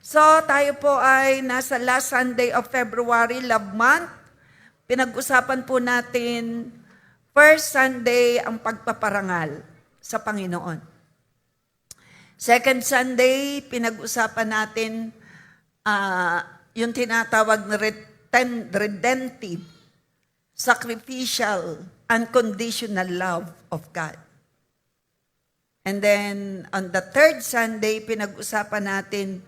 So, tayo po ay nasa last Sunday of February, Love Month. Pinag-usapan po natin, first Sunday, ang pagpaparangal sa Panginoon. Second Sunday, pinag-usapan natin yung tinatawag na redemptive, sacrificial, unconditional love of God. And then, on the third Sunday, pinag-usapan natin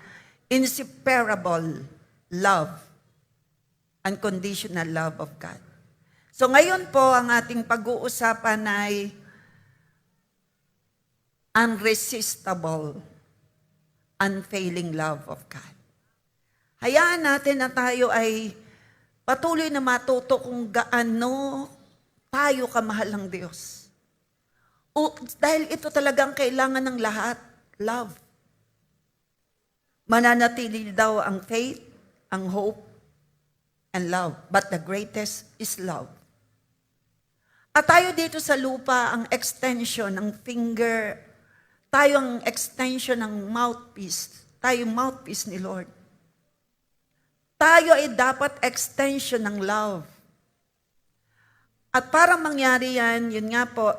inseparable love, unconditional love of God. So ngayon po, ang ating pag-uusapan ay unresistible, unfailing love of God. Hayaan natin na tayo ay patuloy na matuto kung gaano tayo kamahal ng Diyos. Dahil ito talagang kailangan ng lahat, love. Mananatili daw ang faith, ang hope, and love. But the greatest is love. At tayo dito sa lupa, ang extension ng finger, tayo ang extension ng mouthpiece. Tayo mouthpiece ni Lord. Tayo ay dapat extension ng love. At para mangyari yan, yun nga po,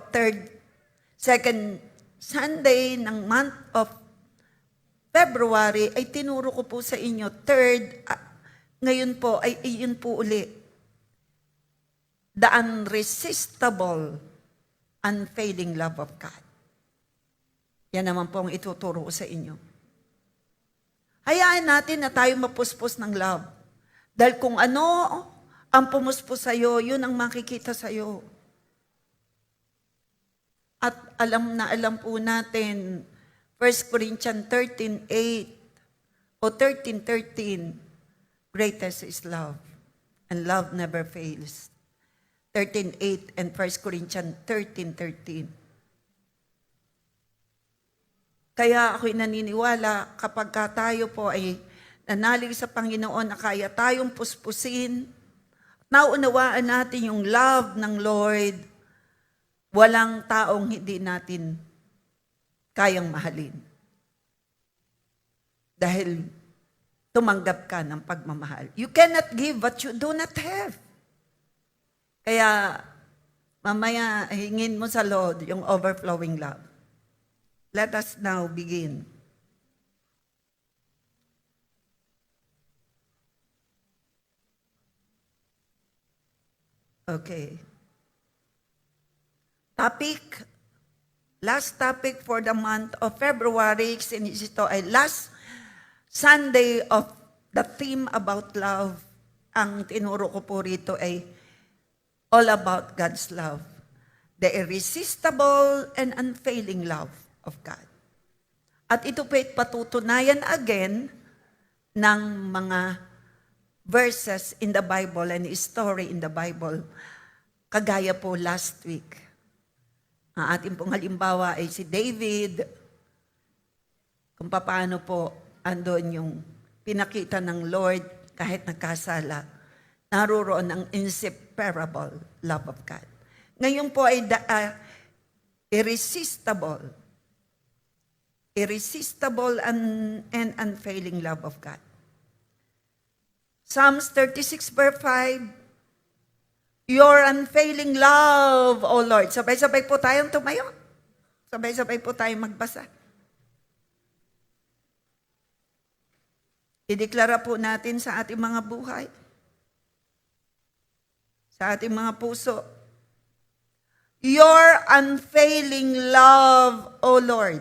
second Sunday ng month of February, ay tinuro ko po sa inyo, ngayon po, ay iyon po uli. The unresistible, unfailing love of God. Yan naman po ang ituturo ko sa inyo. Hayaan natin na tayo mapuspos ng love. Dahil kung ano ang pumuspos sa'yo, yun ang makikita sa'yo. At alam po natin, 1 Corinthians 13:8 o 13:13, greatest is love, and love never fails. 13:8 and 1 Corinthians 13:13. Kaya ako'y naniniwala kapag tayo po ay nanalig sa Panginoon na kaya tayong puspusin, naunawaan natin yung love ng Lord, walang taong hindi natin kayang mahalin. Dahil tumanggap ka ng pagmamahal. You cannot give what you do not have. Kaya mamaya hingin mo sa Lord yung overflowing love. Let us now begin. Okay. Last topic for the month of February, since ito ay last Sunday of the theme about love, ang tinuro ko po rito ay all about God's love. The irresistible and unfailing love of God. At ito po ay patutunayan again ng mga verses in the Bible and story in the Bible. Kagaya po last week. Ang ating pong halimbawa ay si David, kung paano po andon yung pinakita ng Lord kahit nagkasala, naroon ang inseparable love of God. Ngayon po ay irresistible and unfailing love of God. Psalms 36 verse 5, your unfailing love, O Lord. Sabay-sabay po tayong tumayo. Sabay-sabay po tayong magbasa. Ideklara po natin sa ating mga buhay, sa ating mga puso, your unfailing love, O Lord,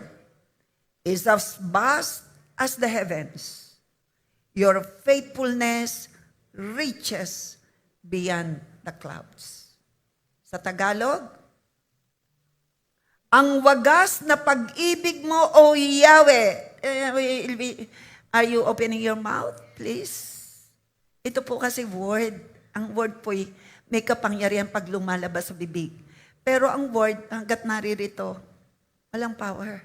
is as vast as the heavens. Your faithfulness reaches beyond the clouds. Sa Tagalog, ang wagas na pag-ibig mo, O Yahweh. Are you opening your mouth, please? Ito po kasi word. Ang word po may kapangyarihan pag lumalabas sa bibig. Pero ang word, hanggat naririto, walang power.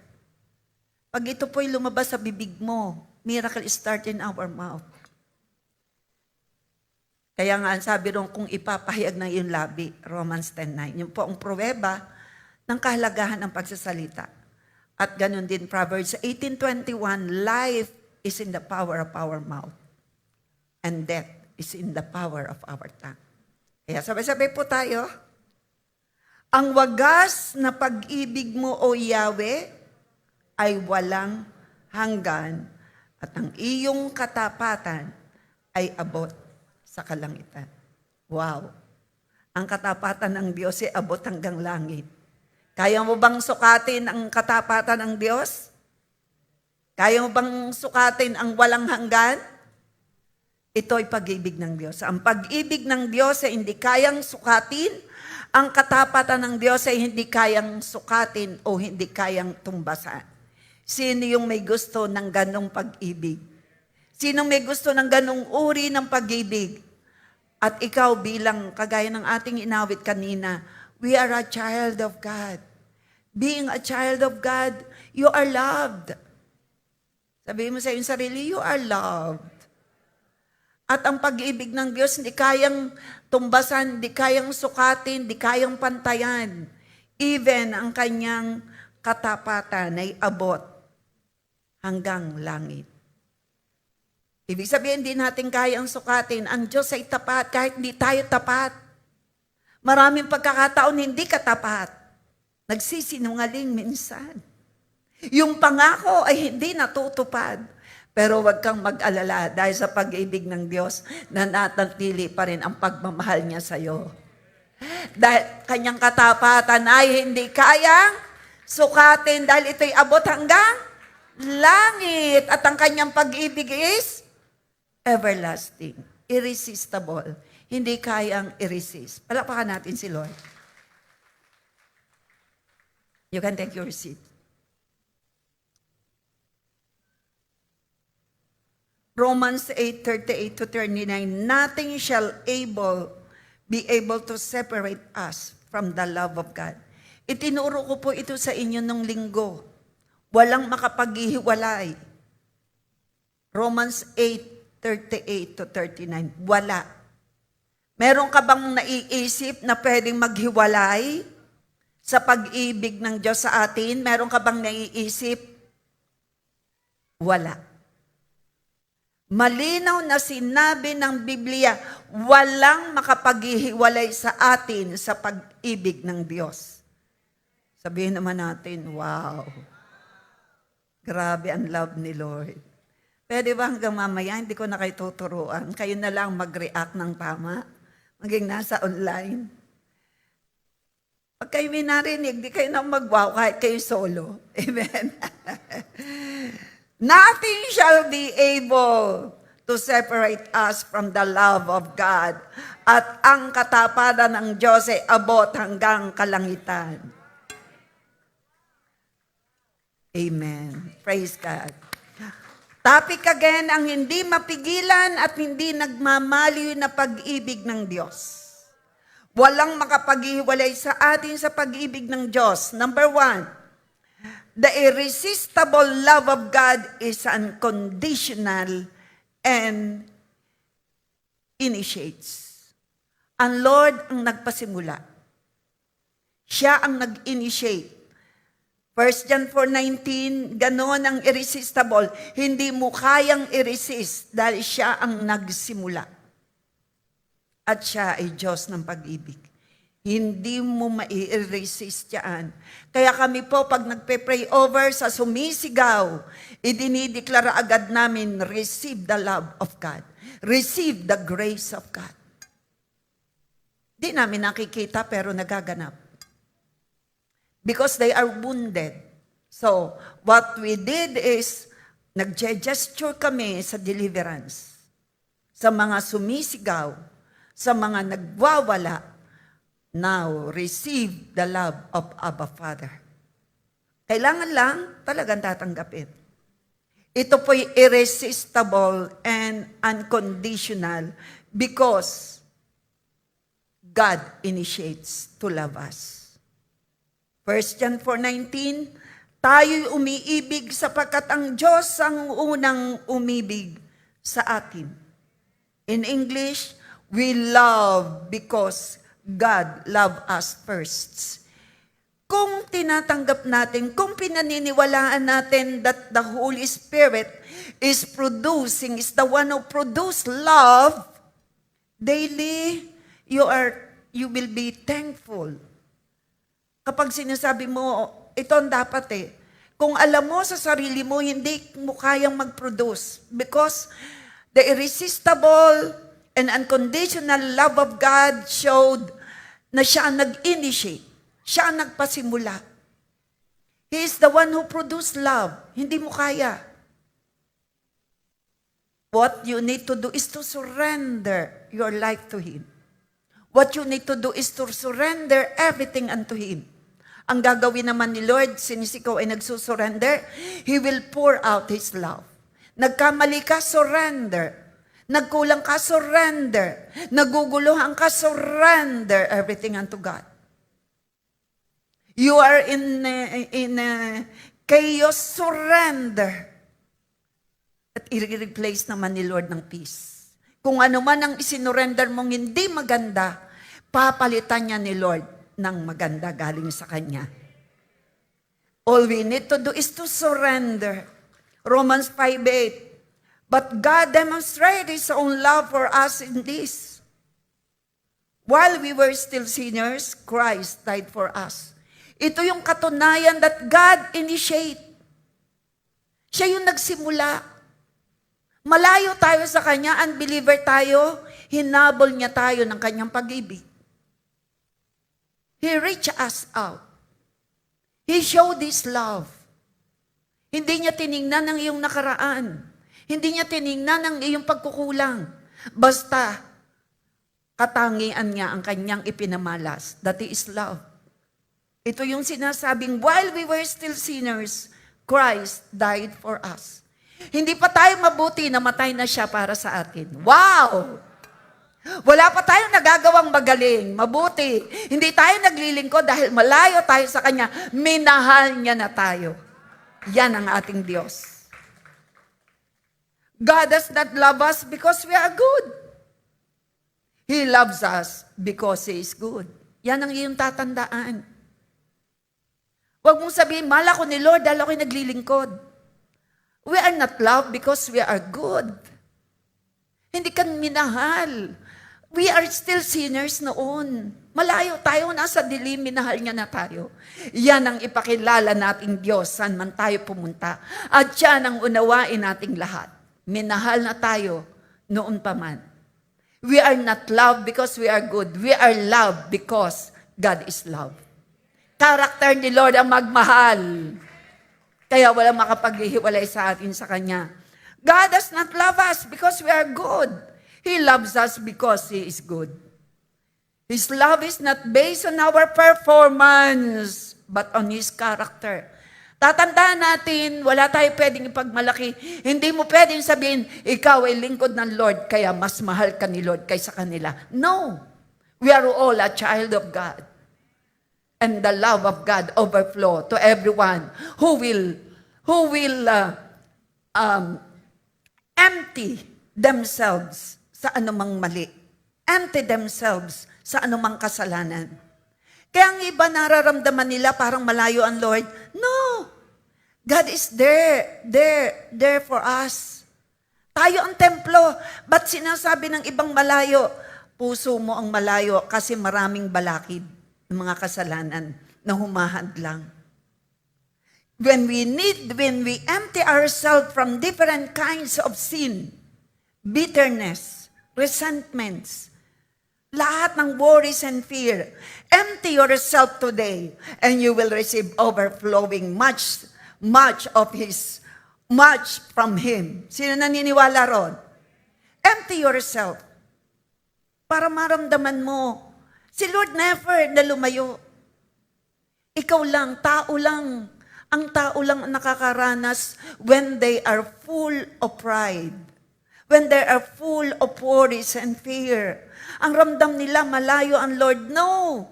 Pag ito po'y lumabas sa bibig mo, miracle start in our mouth. Kaya nga, sabi ron, kung ipapahayag ng iyong labi, Romans 10:9. Yun po ang pruweba ng kahalagahan ng pagsasalita. At ganun din, Proverbs 18:21, life is in the power of our mouth, and death is in the power of our tongue. Kaya sabay-sabay po tayo. Ang wagas na pag-ibig mo, O Yahweh, ay walang hanggan, at ang iyong katapatan ay abot sa kalangitan. Wow! Ang katapatan ng Diyos ay abot hanggang langit. Kaya mo bang sukatin ang katapatan ng Diyos? Kaya mo bang sukatin ang walang hanggan? Ito ay pag-ibig ng Diyos. Ang pag-ibig ng Diyos ay hindi kayang sukatin. Ang katapatan ng Diyos ay hindi kayang sukatin o hindi kayang tumbasan. Sino yung may gusto ng ganong pag-ibig? Sino may gusto ng ganong uri ng pag-ibig? At ikaw bilang kagaya ng ating inawit kanina, we are a child of God. Being a child of God, you are loved. Sabihin mo sa iyong sarili, you are loved. At ang pag-ibig ng Diyos, hindi kayang tumbasan, hindi kayang sukatin, hindi kayang pantayan. Even ang kanyang katapatan ay abot hanggang langit. Ibig sabihin, hindi natin kayang sukatin. Ang Diyos ay tapat kahit hindi tayo tapat. Maraming pagkakataon hindi ka tapat. Nagsisinungaling minsan. Yung pangako ay hindi natutupad. Pero huwag kang mag-alala dahil sa pag-ibig ng Diyos, nanatili pa rin ang pagmamahal niya sa iyo. Dahil kanyang katapatan ay hindi kayang sukatin dahil ito'y abot hanggang langit. At ang kanyang pag-ibig is everlasting, irresistible. Hindi kayang i-resist. Palakpakan natin si Lord. You can take your seat. Romans 8:38 to 39, nothing shall be able to separate us from the love of God. Itinuro ko po ito sa inyo nung linggo. Walang makapaghihiwalay. Romans 8:38 to 39, wala. Meron ka bang naiisip na pwedeng maghiwalay sa pag-ibig ng Diyos sa atin? Meron ka bang naiisip? Wala. Malinaw na sinabi ng Biblia, walang makapaghihiwalay sa atin sa pag-ibig ng Diyos. Sabihin naman natin, wow, grabe ang love ni Lord. Pwede ba hanggang mamaya, hindi ko na kayo tuturuan, kayo na lang mag-react ng tama, maging nasa online. Pag kayo may narinig, di kayo na mag-wow kahit kayo solo. Amen. Nothing shall be able to separate us from the love of God. At ang katapatan ng Diyos ay abot hanggang kalangitan. Amen. Praise God. Topic again, ang hindi mapigilan at hindi nagmamaliw na pag-ibig ng Diyos. Walang makapaghiwalay sa atin sa pag-ibig ng Diyos. Number 1, the irresistible love of God is unconditional and initiates. Ang Lord ang nagpasimula. Siya ang nag-initiate. 1 John 4:19, ganoon ang irresistible. Hindi mo kayang i-resist dahil siya ang nagsimula. At siya ay Diyos ng pag-ibig. Hindi mo mai-resist yan. Kaya kami po, pag nagpe-pray over sa sumisigaw, idinideklara agad namin, receive the love of God. Receive the grace of God. Di namin nakikita pero nagaganap. Because they are wounded. So, what we did is, nag-gesture kami sa deliverance. Sa mga sumisigaw, sa mga nagwawala, now, receive the love of Abba Father. Kailangan lang talagang tatanggapin. Ito po'y irresistible and unconditional because God initiates to love us. 1 John 4:19, tayo'y umiibig sapagkat ang Diyos ang unang umibig sa atin. In English, we love because God loved us first. kung tinatanggap natin, kung pinaniniwalaan natin that the Holy Spirit is producing, is the one who produce love, daily, you will be thankful. Kapag sinasabi mo, ito ang dapat eh. Kung alam mo sa sarili mo, hindi mo kayang mag-produce. Because the irresistible and unconditional love of God showed na siya ang nag-initiate. Siya ang nagpasimula. He is the one who produced love. Hindi mo kaya. What you need to do is to surrender your life to Him. What you need to do is to surrender everything unto Him. Ang gagawin naman ni Lord, since ikaw ay nagsusurrender, He will pour out His love. Nagkamali ka, surrender. Nagkulang ka, surrender. Naguguluhan ka, surrender everything unto God. You are in chaos, surrender. At i-replace naman ni Lord ng peace. Kung ano man ang isinurrender mong hindi maganda, papalitan niya ni Lord ng maganda galing sa Kanya. All we need to do is to surrender. Romans 5:8. But God demonstrated His own love for us in this. While we were still sinners, Christ died for us. Ito yung katunayan that God initiate. Siya yung nagsimula. Malayo tayo sa Kanya, unbeliever tayo, hinabol niya tayo ng Kanyang pag-ibig. He reached us out. He showed His love. Hindi niya tiningnan ang iyong nakaraan. Hindi niya tiningnan ang iyong pagkukulang. Basta, katangian niya ang Kanyang ipinamalas. That is love. Ito yung sinasabing, while we were still sinners, Christ died for us. Hindi pa tayo mabuti, namatay na siya para sa atin. Wow! Wala pa tayong nagagawang magaling, mabuti. Hindi tayo naglilingkod dahil malayo tayo sa Kanya. Minahal niya na tayo. Yan ang ating Diyos. God does not love us because we are good. He loves us because He is good. Yan ang iyong tatandaan. Huwag mong sabihin, mahal ako ni Lord dahil ako'y naglilingkod. We are not loved because we are good. Hindi ka minahal. We are still sinners noon. Malayo tayo, nasa dilim, minahal niya na tayo. Yan ang ipakilala nating Diyos, saan man tayo pumunta. At yan ang unawain nating lahat. Minahal na tayo noon pa man. We are not loved because we are good. We are loved because God is love. Karakter ni Lord ang magmahal. Kaya walang makapaghihiwalay sa atin sa Kanya. God does not love us because we are good. He loves us because He is good. His love is not based on our performance, but on His character. Tatandaan natin, wala tayo pwedeng ipagmalaki. Hindi mo pwedeng sabihin, ikaw ay lingkod ng Lord, kaya mas mahal ka ni Lord kaysa kanila. No. We are all a child of God. And the love of God overflow to everyone who will empty themselves sa anumang mali. Empty themselves sa anumang kasalanan. Kaya ang iba nararamdaman nila parang malayo ang Lord. No! God is there for us. Tayo ang templo. Ba't sinasabi ng ibang malayo? Puso mo ang malayo kasi maraming balakid ng mga kasalanan na humahadlang. When we empty ourselves from different kinds of sin, bitterness, resentments, lahat ng worries and fear, empty yourself today and you will receive overflowing much from Him. Sino naniniwala ron? Empty yourself para maramdaman mo. Si Lord never na lumayo. Ikaw lang, tao lang. Ang tao lang nakakaranas when they are full of pride. When they are full of worries and fear. Ang ramdam nila, malayo ang Lord. No.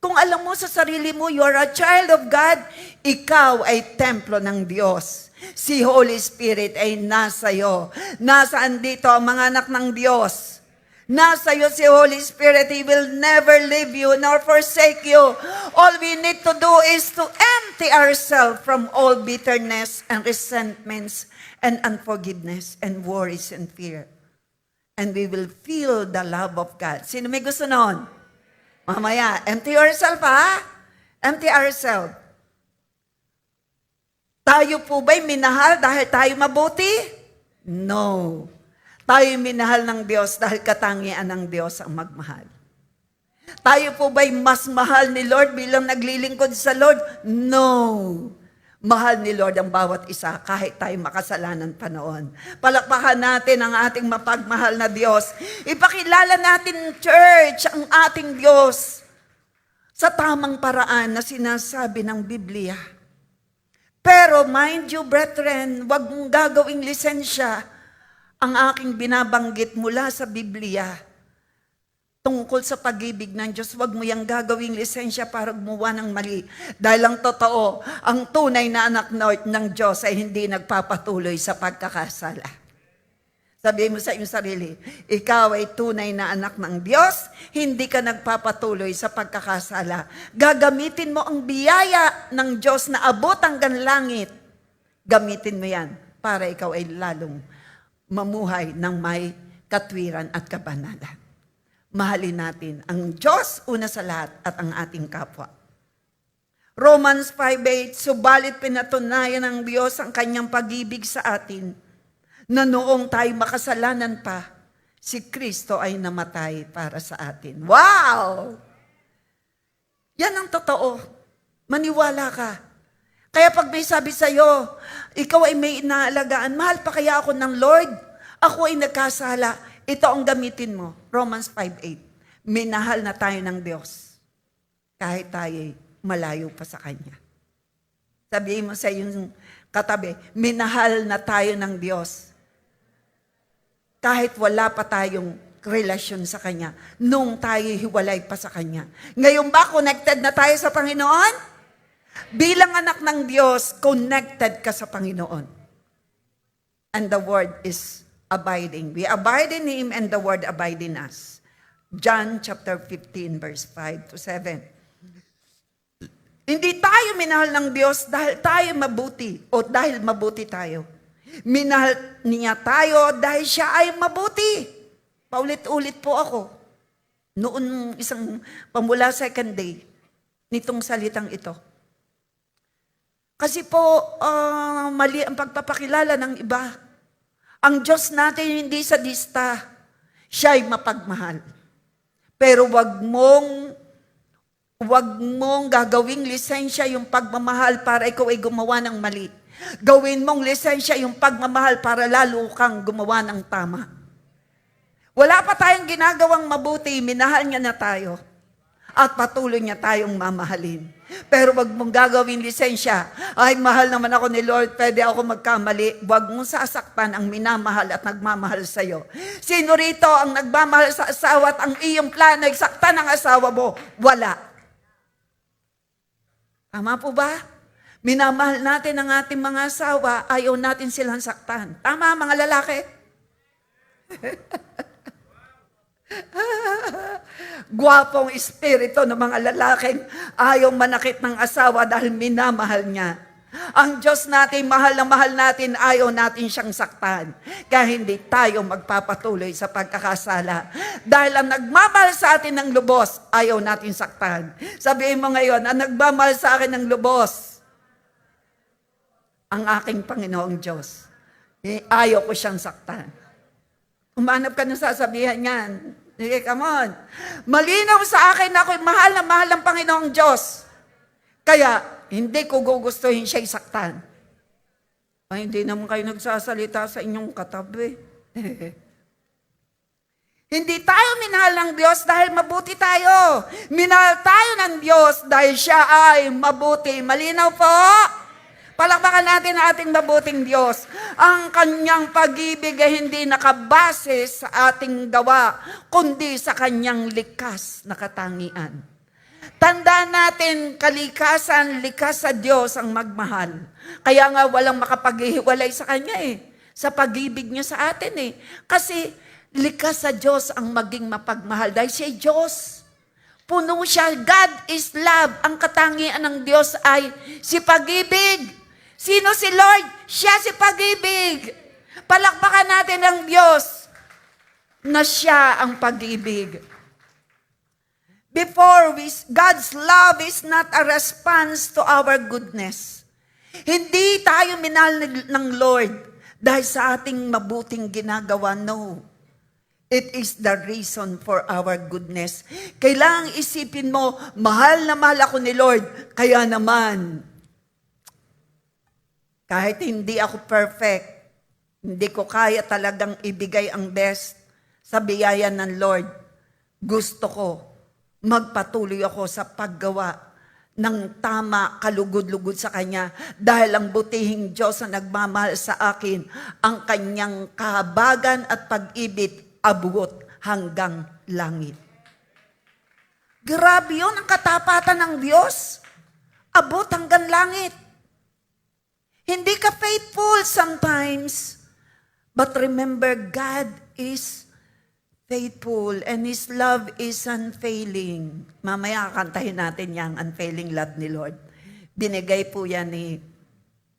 Kung alam mo sa sarili mo, you are a child of God, ikaw ay templo ng Diyos. Si Holy Spirit ay nasa iyo. Nasaan dito ang mga anak ng Diyos? Nasa iyo si Holy Spirit. He will never leave you nor forsake you. All we need to do is to empty ourselves from all bitterness and resentments and unforgiveness and worries and fear. And we will feel the love of God. Sino may gusto noon? Mamaya, empty yourself ha? Empty ourselves. Tayo po ba'y minahal dahil tayo mabuti? No. Tayo minahal ng Diyos dahil katangian ng Diyos ang magmahal. Tayo po ba'y mas mahal ni Lord bilang naglilingkod sa Lord? No. Mahal ni Lord ang bawat isa kahit tayo makasalanan pa noon. Palakpakan natin ang ating mapagmahal na Diyos. Ipakilala natin, church, ang ating Diyos sa tamang paraan na sinasabi ng Biblia. Pero mind you, brethren, huwag mong gagawing lisensya ang aking binabanggit mula sa Biblia tungkol sa pag-ibig ng Diyos. Huwag mo yang gagawing lisensya para gumawa ng mali. Dahil ang totoo, ang tunay na anak ng Diyos ay hindi nagpapatuloy sa pagkakasala. Sabihin mo sa iyong sarili, ikaw ay tunay na anak ng Diyos, hindi ka nagpapatuloy sa pagkakasala. Gagamitin mo ang biyaya ng Diyos na abot hanggang langit. Gamitin mo yan para ikaw ay lalong mamuhay ng may katwiran at kabanalan. Mahalin natin ang Diyos una sa lahat at ang ating kapwa. Romans 5:8, subalit pinatunayan ng Diyos ang kanyang pag-ibig sa atin na noong tayo makasalanan pa, si Kristo ay namatay para sa atin. Wow! Yan ang totoo. Maniwala ka. Kaya pag may sabi sa'yo, ikaw ay may inaalagaan, mahal pa kaya ako ng Lord? Ako ay nagkasala. Ito ang gamitin mo. Romans 5:8. Minahal na tayo ng Diyos kahit tayo ay malayo pa sa Kanya. Sabihin mo sa iyong katabi, minahal na tayo ng Diyos kahit wala pa tayong relasyon sa Kanya, nung tayo hiwalay pa sa Kanya. Ngayon ba connected na tayo sa Panginoon? Bilang anak ng Diyos, connected ka sa Panginoon. And the Word is abiding. We abide in Him and the Word abide in us. John chapter 15 verse 5 to 7. Hindi tayo minahal ng Diyos dahil tayo mabuti o dahil mabuti tayo. Minahal niya tayo dahil siya ay mabuti. Paulit-ulit po ako. Noon isang pamula second day, nitong salitang ito. Kasi po, mali ang pagpapakilala ng iba. Ang Diyos natin hindi sadista. Siya ay mapagmahal. Pero wag mong gagawing lisensya yung pagmamahal para ikaw ay gumawa ng mali. Gawin mong lisensya yung pagmamahal para lalo kang gumawa ng tama. Wala pa tayong ginagawang mabuti, minahal niya na tayo. At patuloy niya tayong mamahalin. Pero wag mong gagawin lisensya, ay mahal naman ako ni Lord, pwede ako magkamali. Wag mong sasaktan ang minamahal at nagmamahal sa'yo. Sino rito ang nagmamahal sa asawa at ang iyong plano ay saktan ang asawa mo? Wala. Tama po ba? Minamahal natin ang ating mga asawa, ayaw natin silang saktan. Tama mga lalaki? Gwapong espiritu ng mga lalaking ayaw manakit ng asawa dahil minamahal niya. Ang Diyos natin, mahal na mahal natin, ayaw natin siyang saktan. Kaya hindi tayo magpapatuloy sa pagkakasala. Dahil ang nagmamahal sa atin ng lubos, ayaw natin saktan. Sabihin mo ngayon, ang nagmamahal sa akin ng lubos, ang aking Panginoong Diyos. Ayaw ko siyang saktan. Umanap ka ng sasabihan niyan. Okay, come on. Malinaw sa akin na ako'y mahal na mahal ng Panginoong Diyos. Kaya, hindi ko gugustuhin siya'y saktan. Ay, hindi naman kayo nagsasalita sa inyong katabi. Hindi tayo minahal ng Diyos dahil mabuti tayo. Minahal tayo ng Diyos dahil siya ay mabuti. Malinaw po? Palakpakan natin ang ating mabuting Diyos. Ang kanyang pag-ibig ay hindi nakabase sa ating gawa, kundi sa kanyang likas na katangian. Tandaan natin, kalikasan, likas sa Diyos ang magmahal. Kaya nga walang makapaghihiwalay sa Kanya sa pag-ibig niya sa atin Kasi likas sa Diyos ang maging mapagmahal dahil siya Diyos. Puno siya. God is love. Ang katangian ng Diyos ay si pag-ibig. Sino si Lord? Siya si pag-ibig. Palakpakan natin ang Diyos na siya ang pag-ibig. God's love is not a response to our goodness. Hindi tayo minahal ng Lord dahil sa ating mabuting ginagawa. No. It is the reason for our goodness. Kailangang isipin mo, mahal na mahal ako ni Lord. Kaya naman, kahit hindi ako perfect, hindi ko kaya talagang ibigay ang best sa biyaya ng Lord. Gusto ko, magpatuloy ako sa paggawa ng tama, kalugod-lugod sa Kanya dahil ang butihing Diyos na nagmamahal sa akin, ang Kanyang kahabagan at pag-ibig abot hanggang langit. Grabe yun, ang katapatan ng Diyos. Abot hanggang langit. Hindi ka faithful sometimes, but remember, God is faithful and His love is unfailing. Mamaya kantahin natin yung unfailing love ni Lord. Binigay po yan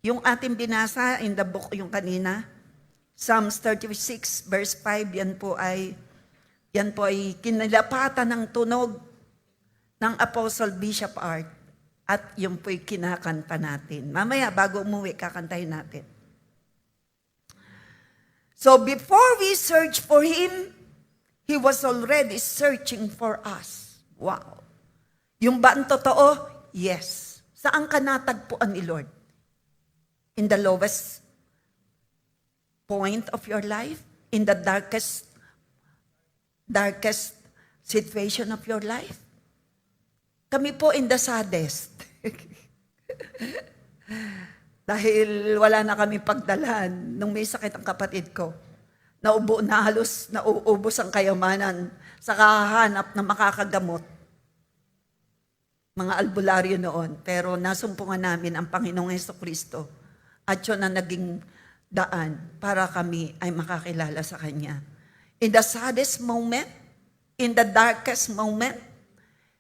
yung ating binasa in the book, yung kanina, Psalms 36 verse 5, yan po ay kinilapatan ng tunog ng Apostle Bishop Art. At yun po'y kinakanta natin. Mamaya, bago umuwi, kakantahin natin. So before we search for Him, He was already searching for us. Wow. Yung ba ang totoo? Yes. Saan ka natagpuan ni Lord? In the lowest point of your life? In the darkest situation of your life? Kami po in the saddest. Dahil wala na kami pagdalhan nung may sakit ang kapatid ko. Halos nauubos ang kayamanan sa kahanap na makakagamot. Mga albularyo noon. Pero nasumpungan namin ang Panginoong Jesucristo. At yun ang naging daan para kami ay makakilala sa Kanya. In the saddest moment, in the darkest moment,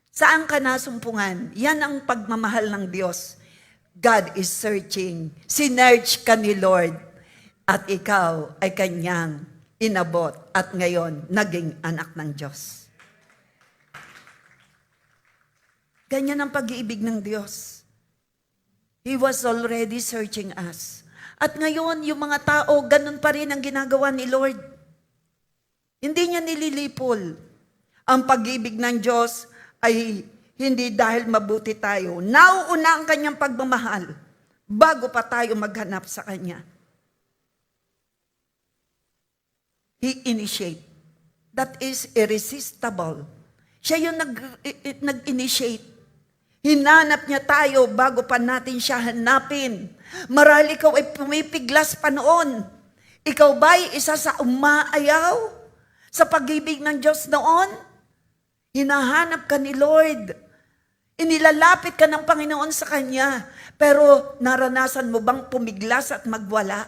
saan ka nasumpungan? Yan ang pagmamahal ng Diyos. God is searching. Sinearch ka ni Lord. At ikaw ay Kanyang inabot. At ngayon, naging anak ng Diyos. Ganyan ang pag-iibig ng Diyos. He was already searching us. At ngayon, yung mga tao, ganun pa rin ang ginagawa ni Lord. Hindi niya nililipol. Ang pag-ibig ng Diyos ay hindi dahil mabuti tayo. Nauuna ang Kanyang pagmamahal bago pa tayo maghanap sa Kanya. He initiate. That is irresistible. Siya yung nag-initiate. Hinanap niya tayo bago pa natin siya hanapin. Marahil ikaw ay pumipiglas pa noon. Ikaw ba'y isa sa umaayaw sa pag-ibig ng Diyos noon? Hinahanap ka ni Lord. Inilalapit ka ng Panginoon sa Kanya. Pero naranasan mo bang pumiglas at magwala?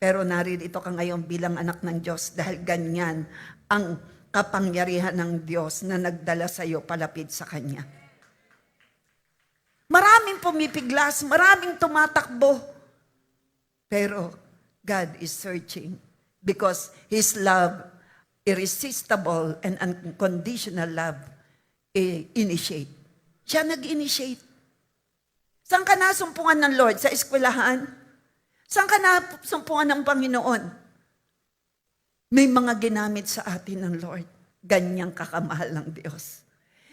Pero naririto ka ngayon bilang anak ng Diyos dahil ganyan ang kapangyarihan ng Diyos na nagdala sa iyo palapit sa Kanya. Maraming pumipiglas, maraming tumatakbo. Pero God is searching because His love, irresistible and unconditional love, initiate. Siya nag-initiate. Saan ka nasumpungan ng Lord? Sa eskwelahan? Saan ka nasumpungan ng Panginoon? May mga ginamit sa atin ng Lord. Ganyang kakamahal ng Diyos.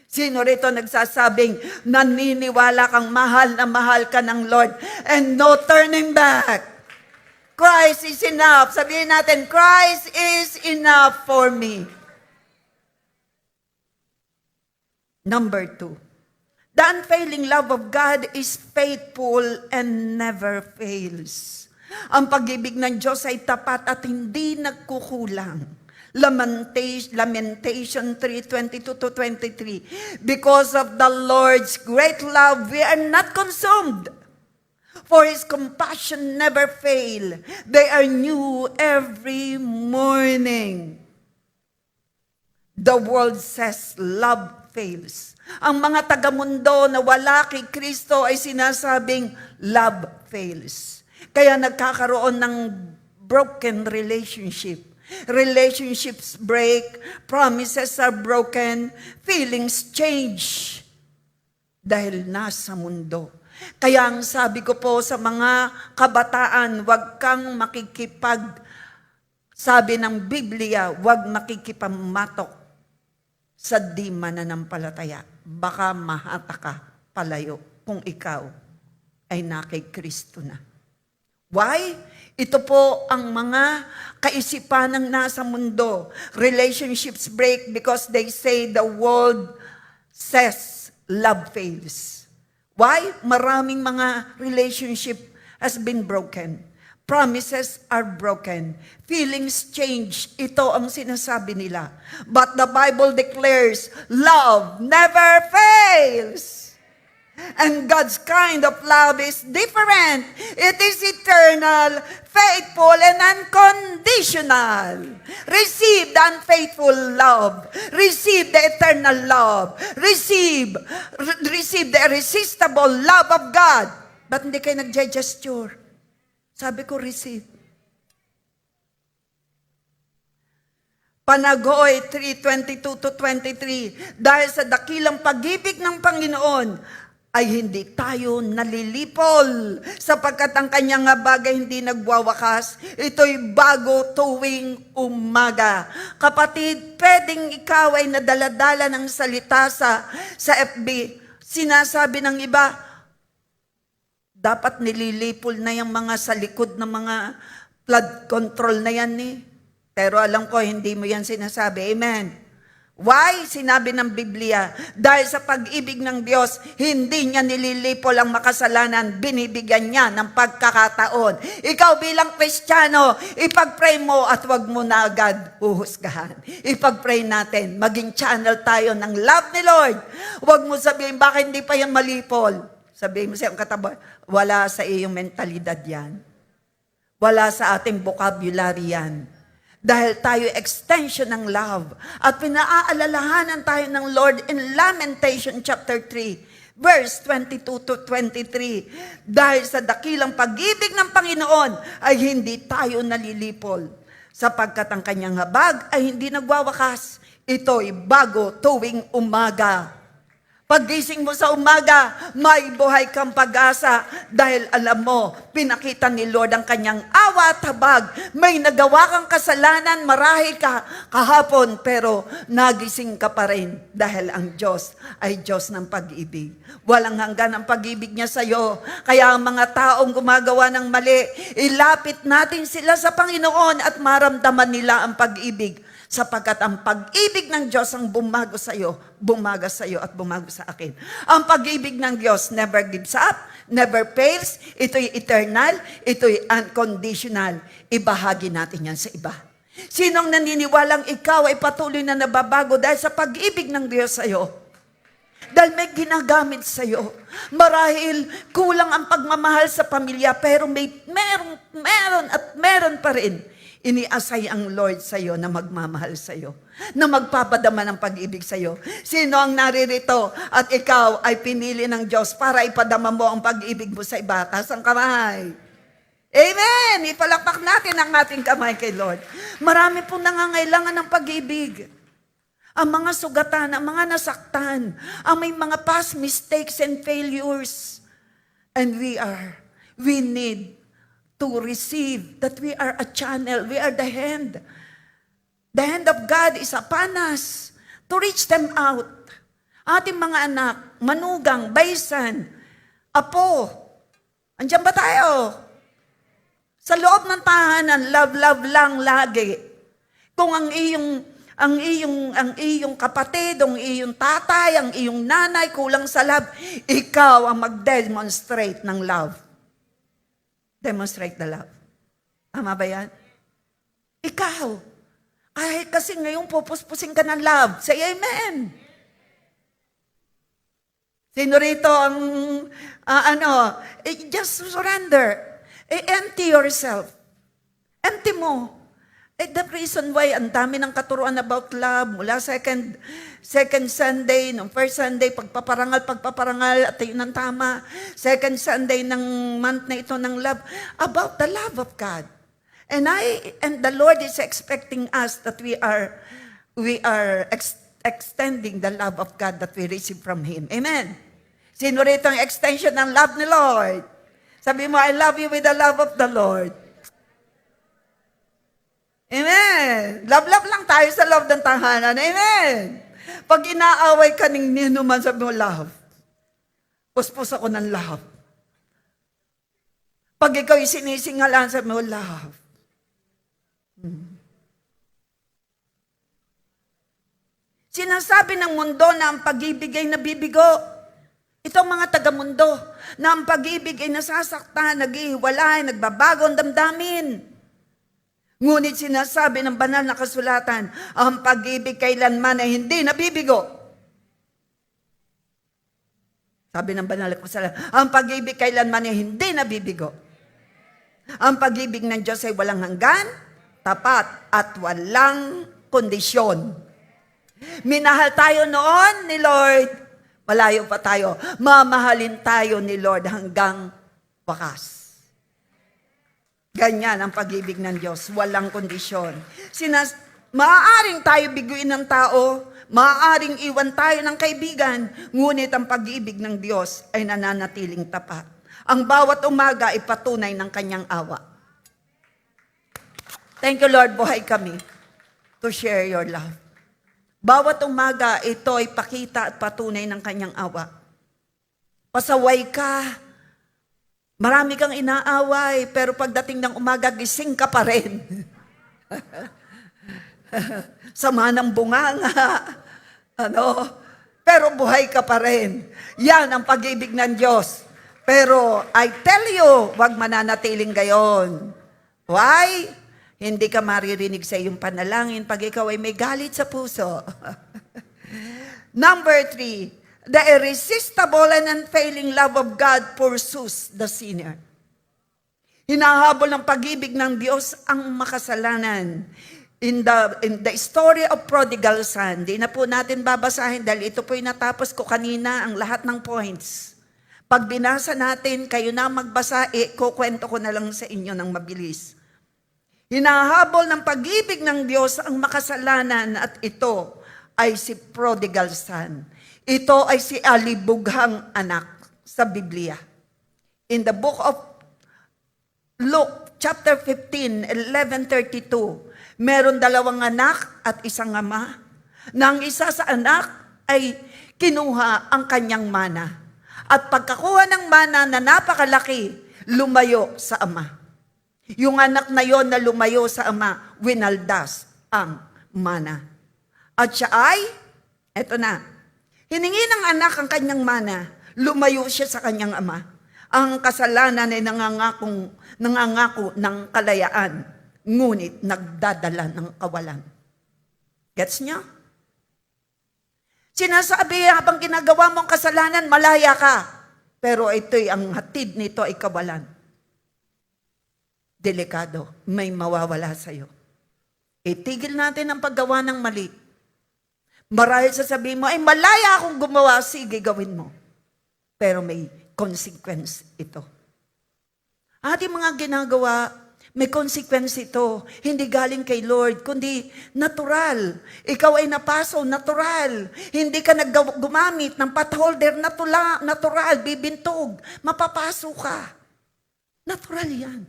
Sino rito nagsasabing, naniniwala kang mahal na mahal ka ng Lord and no turning back. Christ is enough. Sabihin natin, Christ is enough for me. Number 2. The unfailing love of God is faithful and never fails. Ang pag-ibig ng Diyos ay tapat at hindi nagkukulang. Lamentation 3:22-23. Because of the Lord's great love, we are not consumed. For His compassion never fail. They are new every morning. The world says love fails. Ang mga taga-mundo na wala kay Kristo ay sinasabing love fails. Kaya nagkakaroon ng broken relationship. Relationships break, promises are broken, feelings change. Dahil nasa mundo. Kaya ang sabi ko po sa mga kabataan, huwag kang sabi ng Biblia, huwag makikipamatok sa di mananampalataya. Baka mahata ka palayo kung ikaw ay nakay Kristo na. Why? Ito po ang mga kaisipan ng nasa mundo. Relationships break because they say the world says love fails. Why? Maraming mga relationship has been broken. Promises are broken. Feelings change. Ito ang sinasabi nila. But the Bible declares, love never fails. And God's kind of love is different. It is eternal, faithful, and unconditional. Receive the unfaithful love. Receive the eternal love. Receive the irresistible love of God. Ba't hindi kayo nag-gesture? Sabi ko, receive. Panagoy 3:22-23, dahil sa dakilang pag-ibig ng Panginoon, ay hindi tayo nalilipol, sapagkat ang kanyang habag ay hindi nagwawakas. Ito'y bago tuwing umaga. Kapatid, pwedeng ikaw ay nadaladala ng salita sa FB. Sinasabi ng iba, dapat nililipol na yung mga sa likod ng mga flood control na yan eh. Pero alam ko, hindi mo yan sinasabi. Amen. Why? Sinabi ng Biblia, dahil sa pag-ibig ng Diyos, hindi niya nililipol ang makasalanan, binibigyan niya ng pagkakataon. Ikaw bilang Kristiyano, ipag-pray mo at wag mo na agad uhusgahan. Ipag-pray natin, maging channel tayo ng love ni Lord. Wag mo sabihin, bakit hindi pa yan malipol? Sabihin mo sa iyong katabi, wala sa iyong mentalidad yan. Wala sa ating vocabulary yan. Dahil tayo extension ng love. At pinaaalalahanan tayo ng Lord in Lamentation chapter 3, verse 22-23. Dahil sa dakilang pag-ibig ng Panginoon ay hindi tayo nalilipol. Sapagkat ang kanyang habag ay hindi nagwawakas. Ito'y bago tuwing umaga. Paggising mo sa umaga, may buhay kang pag-asa dahil alam mo, pinakita ni Lord ang kanyang awa at habag. May nagawa kang kasalanan, marahil ka kahapon, pero nagising ka pa rin dahil ang Diyos ay Diyos ng pag-ibig. Walang hanggan ang pag-ibig niya sa iyo. Kaya ang mga taong gumagawa ng mali, ilapit natin sila sa Panginoon at maramdaman nila ang pag-ibig. Sapagkat ang pag-ibig ng Diyos ang bumago sa iyo at bumago sa akin. Ang pag-ibig ng Diyos never gives up, never fails. Ito'y eternal, ito'y unconditional. Ibahagi natin yan sa iba. Sinong naniniwalang ikaw ay patuloy na nababago dahil sa pag-ibig ng Diyos sa iyo? Dahil may ginagamit sa iyo. Marahil kulang ang pagmamahal sa pamilya, pero meron pa rin. Iniasay ang Lord sa iyo na magmamahal sa iyo, na magpapadama ng pag-ibig sa iyo. Sino ang naririto at ikaw ay pinili ng Diyos para ipadama mo ang pag-ibig mo sa iba? Taas ang kamay. Amen! Ipalakpak natin ang ating kamay kay Lord. Marami pong nangangailangan ng pag-ibig. Ang mga sugatan, ang mga nasaktan, ang may mga past mistakes and failures. And we need to receive that we are a channel, we are the hand. The hand of God is upon us to reach them out. Ating mga anak, manugang, baysan, apo, andyan ba tayo? Sa loob ng tahanan, love lang lagi. Kung ang iyong kapatid, ang iyong tatay, ang iyong nanay, kulang sa love, ikaw ang mag-demonstrate ng love. Demonstrate the love. Tama ba yan? Ikaw. Kahit kasi ngayon pupuspusin ka ng love. Say amen. Sino rito ang, just surrender. Empty yourself. Empty mo. The reason why ang dami ng katuruan about love, mula second Sunday, nung first Sunday, pagpaparangal, at yun ang tama. Second Sunday ng month na ito ng love, about the love of God. And the Lord is expecting us that we are extending the love of God that we receive from Him. Amen. Sino rito ang extension ng love ni Lord? Sabi mo, I love you with the love of the Lord. Amen. Love lang tayo sa love ng tahanan. Amen. Pag inaaway ka ng ninuman, sabi mo, love. Puspos ako ng love. Pag ikaw sinisingalan, sabi mo, love. Sinasabi ng mundo na ang pag-ibig ay nabibigo. Itong mga taga-mundo na ang pag-ibig ay nasasaktan, naghihiwalay, nagbabago ang damdamin. Ngunit sinasabi ng banal na kasulatan, ang pag-ibig kailanman ay hindi nabibigo. Sabi ng banal na kasulatan, ang pag-ibig kailanman ay hindi nabibigo. Ang pag-ibig ng Diyos ay walang hanggan, tapat, at walang kondisyon. Minahal tayo noon ni Lord, malayo pa tayo. Mamahalin tayo ni Lord hanggang wakas. Ganyan ang pag-ibig ng Diyos, walang kondisyon. Maaaring tayo biguin ng tao, maaaring iwan tayo ng kaibigan, ngunit ang pag-ibig ng Diyos ay nananatiling tapat. Ang bawat umaga ay patunay ng kanyang awa. Thank you, Lord, buhay kami to share your love. Bawat umaga, ito ay pakita at patunay ng kanyang awa. Pasaway ka, marami kang inaaway, pero pagdating ng umaga, gising ka pa rin. Sama ng bunganga. Pero buhay ka pa rin. Yan ang pag-ibig ng Diyos. Pero I tell you, wag mananatiling gayon. Why? Hindi ka maririnig sa iyong panalangin pag ikaw ay may galit sa puso. Number 3, the irresistible and unfailing love of God pursues the sinner. Hinahabol ng pag-ibig ng Diyos ang makasalanan. In the story of prodigal son, di na po natin babasahin dahil ito po yung natapos ko kanina, ang lahat ng points. Pag binasa natin, kayo na magbasa, kukwento ko na lang sa inyo ng mabilis. Hinahabol ng pag-ibig ng Diyos ang makasalanan at ito ay si prodigal son. Ito ay si alibughang anak sa Biblia. In the book of Luke, chapter 15, 11:32, meron 2 anak at isang ama. Nang isa sa anak ay kinuha ang kanyang mana. At pagkakuha ng mana na napakalaki, lumayo sa ama. Yung anak na yon na lumayo sa ama, winaldas ang mana. At siya ay, eto na, hiningi ng anak ang kanyang mana, lumayo siya sa kanyang ama. Ang kasalanan ay nangangako ng kalayaan, ngunit nagdadala ng kawalan. Gets niyo? Sinasabi habang ginagawa mong kasalanan, malaya ka. Pero ito'y, ang hatid nito ay kawalan. Delikado, may mawawala sa'yo. Itigil natin ang paggawa ng mali. Marahil sasabihin mo, ay malaya akong gumawa, sige gawin mo. Pero may consequence ito. Ating mga ginagawa, may consequence ito. Hindi galing kay Lord, kundi natural. Ikaw ay napaso, natural. Hindi ka gumamit ng potholder, natural, bibintog. Mapapaso ka. Natural yan.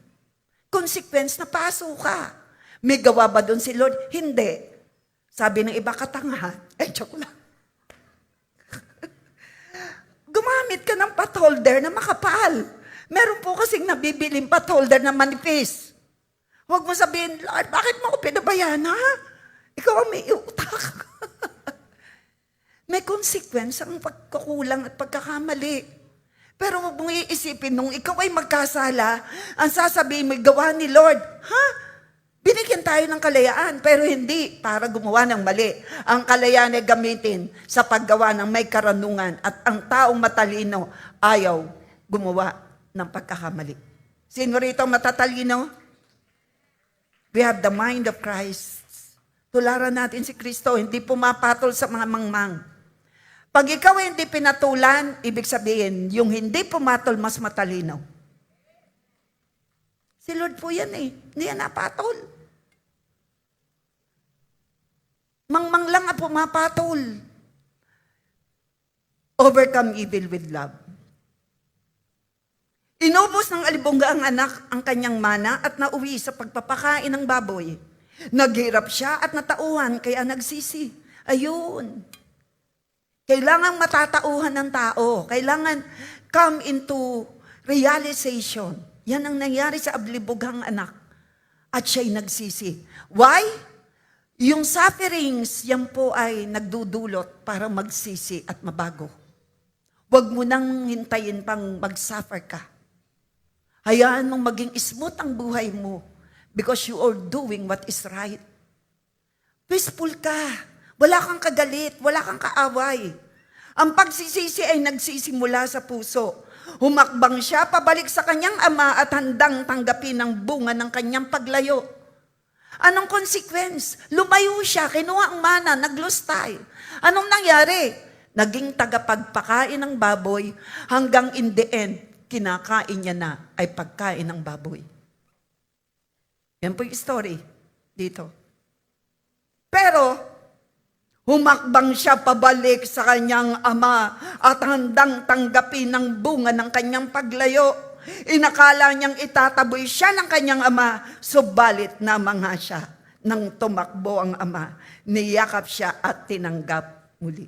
Consequence, napaso ka. May gawa ba doon si Lord? Hindi. Sabi ng iba, katangahan. Joke lang. Gumamit ka ng potholder na makapal. Meron po kasing nabibiling potholder na manipis. Huwag mo sabihin, Lord, bakit mo ako pinabayaan, ha? Ikaw ang may utak. May consequence ang pagkakulang at pagkakamali. Pero huwag mong iisipin, nung ikaw ay magkasala, ang sasabihin mo, gawa ni Lord, ha? Binigyan tayo ng kalayaan, pero hindi para gumawa ng mali. Ang kalayaan ay gamitin sa paggawa ng may karunungan at ang taong matalino ayaw gumawa ng pagkakamali. Sino rito matatalino? We have the mind of Christ. Tularan natin si Kristo, hindi pumapatol sa mga mangmang. Pag ikaw hindi pinatulan, ibig sabihin, yung hindi pumatol mas matalino. Si Lord po yan hindi yan napatol. Mangmang lang ang pumapatol. Overcome evil with love. Inubos ng alibongga ang anak ang kanyang mana at nauwi sa pagpapakain ng baboy. Naghirap siya at natauhan kaya nagsisi. Ayun. Kailangang matatauhan ng tao. Kailangan come into realization. Yan ang nangyari sa ablibughang anak. At siya'y nagsisi. Why? Yung sufferings, yan po ay nagdudulot para magsisi at mabago. Huwag mo nang hintayin pang mag-suffer ka. Hayaan mong maging smooth ang buhay mo because you are doing what is right. Peaceful ka. Wala kang kagalit, wala kang kaaway. Ang pagsisisi ay nagsisimula sa puso. Humakbang siya pabalik sa kanyang ama at handang tanggapin ang bunga ng kanyang paglayo. Anong consequence? Lumayo siya, kinuha ang mana, naglustay. Anong nangyari? Naging tagapagpakain ng baboy hanggang in the end, kinakain niya na ay pagkain ng baboy. Yan po yung story dito. Pero, humakbang siya pabalik sa kanyang ama at handang tanggapin ang bunga ng kanyang paglayo. Inakala niyang itataboy siya ng kanyang ama, subalit namangha siya. Nang tumakbo ang ama, niyakap siya at tinanggap muli.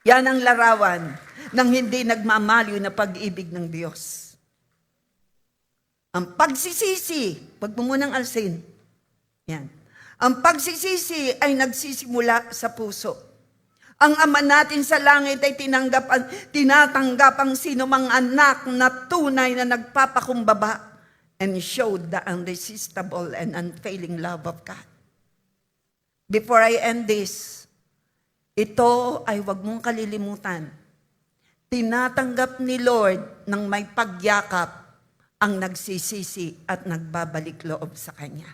Yan ang larawan ng hindi nagmamaliw na pag-ibig ng Diyos. Ang pagsisisi, wag mo munang alsin. Yan. Ang pagsisisi ay nagsisimula sa puso. Ang Ama natin sa langit ay tinatanggap ang sinumang anak na tunay na nagpapakumbaba and showed the irresistible and unfailing love of God. Before I end this, ito ay wag mong kalilimutan. Tinatanggap ni Lord ng may pagyakap ang nagsisisi at nagbabalik loob sa Kanya.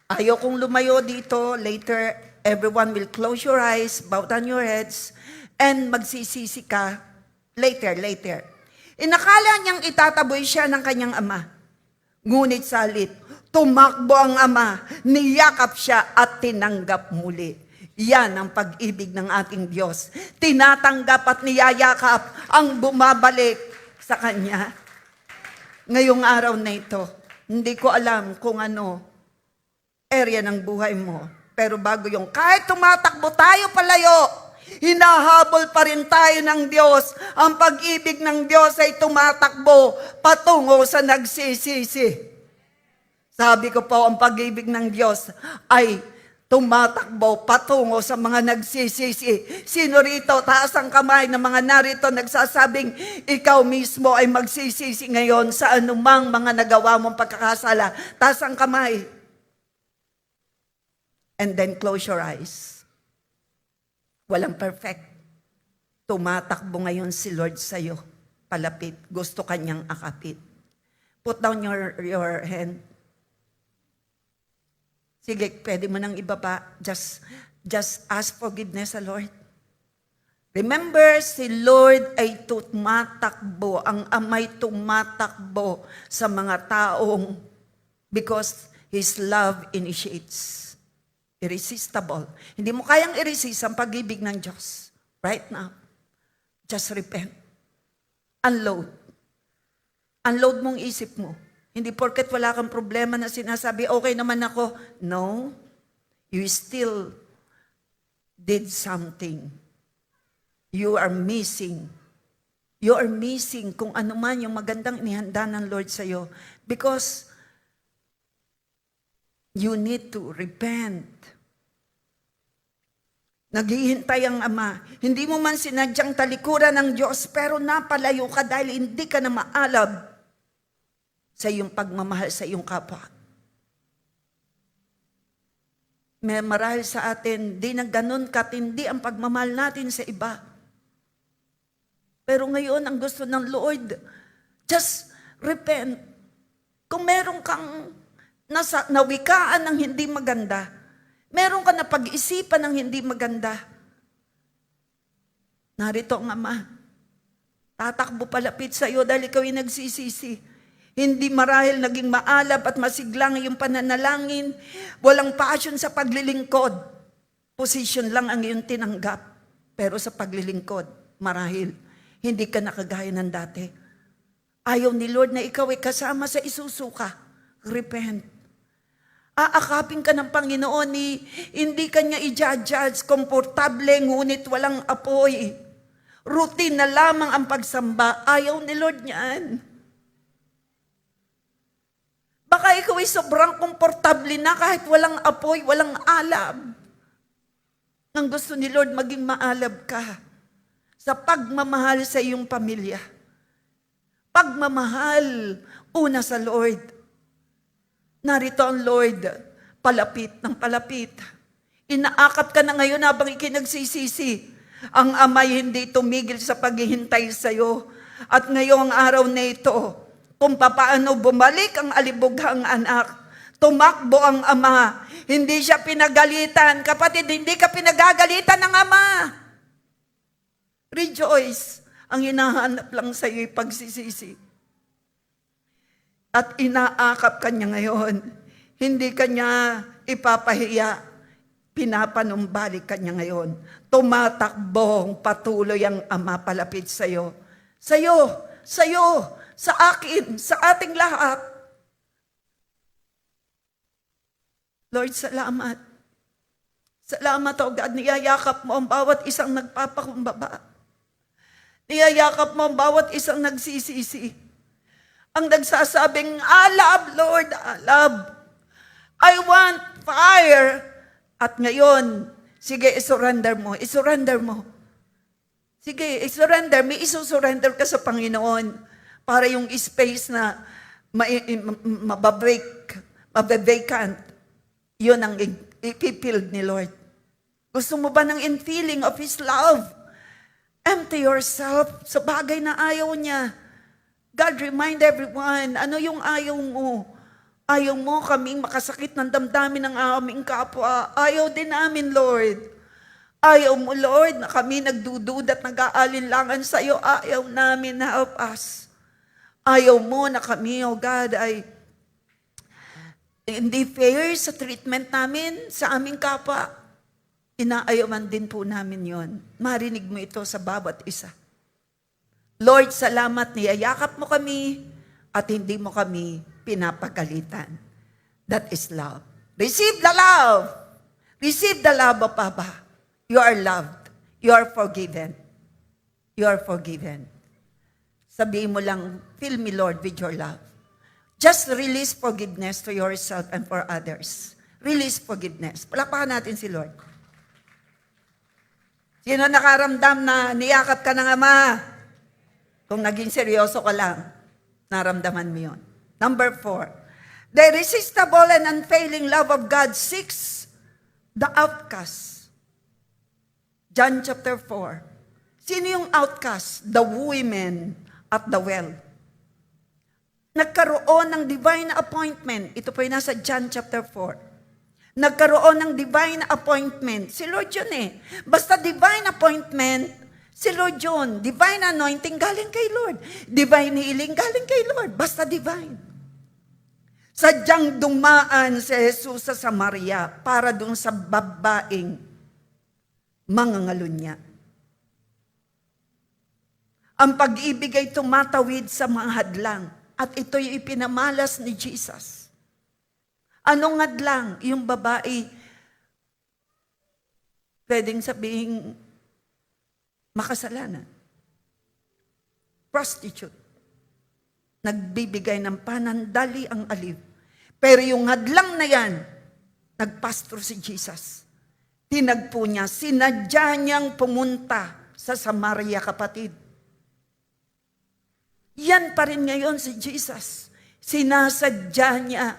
Ayokong lumayo dito. Later, everyone will close your eyes, bow down your heads, and magsisisi ka. Later. Inakala niyang itataboy siya ng kanyang ama. Ngunit salit, tumakbo ang ama, niyakap siya at tinanggap muli. Yan ang pag-ibig ng ating Diyos. Tinatanggap at niyayakap ang bumabalik sa Kanya. Ngayong araw na ito, hindi ko alam kung ano area ng buhay mo. Pero bago yung, kahit tumatakbo tayo palayo, hinahabol pa rin tayo ng Diyos. Ang pag-ibig ng Diyos ay tumatakbo patungo sa nagsisisi. Sabi ko po, ang pag-ibig ng Diyos ay tumatakbo patungo sa mga nagsisisi. Sino rito, taas ang kamay ng mga narito nagsasabing, ikaw mismo ay magsisisi ngayon sa anumang mga nagawa mong pagkakasala. Taas ang kamay. And then close your eyes. Walang perfect. Tumatakbo ngayon si Lord sa'yo. Palapit. Gusto kanyang akapit. Put down your hand. Sige, pwede mo nang ibaba. Just ask forgiveness sa Lord. Remember, si Lord ay tumatakbo. Ang amay tumatakbo sa mga taong because His love initiates. Irresistible. Hindi mo kayang i-resist ang pag-ibig ng Diyos. Right now. Just repent. Unload. Unload mong isip mo. Hindi porket wala kang problema na sinasabi, okay naman ako. No. You still did something. You are missing. You are missing kung ano man yung magandang inihanda ng Lord sa'yo. Because you need to repent. Naghihintay ang Ama. Hindi mo man sinadyang talikuran ng Diyos, pero napalayo ka dahil hindi ka na maalab sa iyong pagmamahal sa iyong kapwa. May marahil sa atin, di na ganun katindi ang pagmamahal natin sa iba. Pero ngayon, ang gusto ng Lord, just repent. Kung meron kang nawikaan ng hindi maganda, meron ka na pag-isipan ng hindi maganda, narito ang Ama. Tatakbo palapit sa iyo dahil ikaw ay nagsisisi. Hindi marahil naging maalab at masiglang yung pananalangin. Walang passion sa paglilingkod. Position lang ang iyong tinanggap. Pero sa paglilingkod, marahil, hindi ka nakagaya ng dati. Ayaw ni Lord na ikaw ay kasama sa isusuka. Repent. Aakapin ka ng Panginoon, hindi ka niya i-judge, komportable, ngunit walang apoy. Routine na lamang ang pagsamba. Ayaw ni Lord niyan. Baka ikaw ay sobrang komportable na kahit walang apoy, walang alab. Nang gusto ni Lord, maging maalab ka sa pagmamahal sa iyong pamilya. Pagmamahal, una sa Lord. Narito ang Lord, palapit ng palapit. Inaakap ka na ngayon habang ikinagsisisi. Ang Ama'y hindi tumigil sa paghihintay sa iyo. At ngayong araw na ito, kung papaano bumalik ang alibughang anak, tumakbo ang Ama. Hindi siya pinagalitan. Kapatid, hindi ka pinagagalitan ng Ama. Rejoice. Ang hinahanap lang sa iyo ay pagsisisi. At inaakap ka niya ngayon. Hindi ka niya ipapahiya. Pinapanumbalik ka niya ngayon. Tumatakbong patuloy ang Ama palapit sa iyo. Sa iyo, sa akin, sa ating lahat. Lord, salamat. Salamat, O God. Niyayakap mo ang bawat isang nagpapakumbaba. Niyayakap mo ang bawat isang nagsisisi. Ang nagsasabing, alab, Lord, alab. I want fire. At ngayon, sige, isurrender mo. Isurrender mo. Sige, isurrender. May isusurrender ka sa Panginoon para yung space na mababreak, yun ang ipipild ni Lord. Gusto mo ba ng infilling of His love? Empty yourself sa bagay na ayaw niya. God, remind everyone, ano yung ayaw mo? Ayaw mo kaming makasakit ng damdamin ng aming kapwa. Ayaw din namin, Lord. Ayaw mo, Lord, na kami nagdududa at nag-aalinlangan sa iyo. Ayaw namin, help us. Ayaw mo na kami, oh God, ay hindi fair sa treatment namin sa aming kapwa. Inaayawan din po namin yon. Marinig mo ito sa bawat isa. Lord, salamat, niyayakap mo kami at hindi mo kami pinapagalitan. That is love. Receive the love. Receive the love of Papa. You are loved. You are forgiven. You are forgiven. Sabihin mo lang, fill me, Lord, with your love. Just release forgiveness to yourself and for others. Release forgiveness. Palakpakan natin si Lord. Sino nakaramdam na niyakap ka ng Ama? Kung naging seryoso ka lang, naramdaman mo yun. Number 4, the irresistible and unfailing love of God seeks the outcast. John chapter 4. Sino yung outcast? The women at the well. Nagkaroon ng divine appointment. Ito po yung nasa John chapter 4. Nagkaroon ng divine appointment. Si Lord yun eh. Basta divine appointment, si Lord yun. Divine anointing galing kay Lord. Divine healing galing kay Lord. Basta divine. Sadyang dumaan si Jesus sa Samaria para dun sa babaeng mangangalunya. Ang pag-ibig ay tumatawid sa mga hadlang at ito'y ipinamalas ni Jesus. Anong hadlang? Yung babae, pwedeng sabihing makasalanan. Prostitute. Nagbibigay ng panandali ang aliw. Pero yung hadlang na yan, nagpastor si Jesus. Tinagpo niya, sinadya niyang pumunta sa Samaria, kapatid. Yan pa rin ngayon si Jesus. Sinasadya niya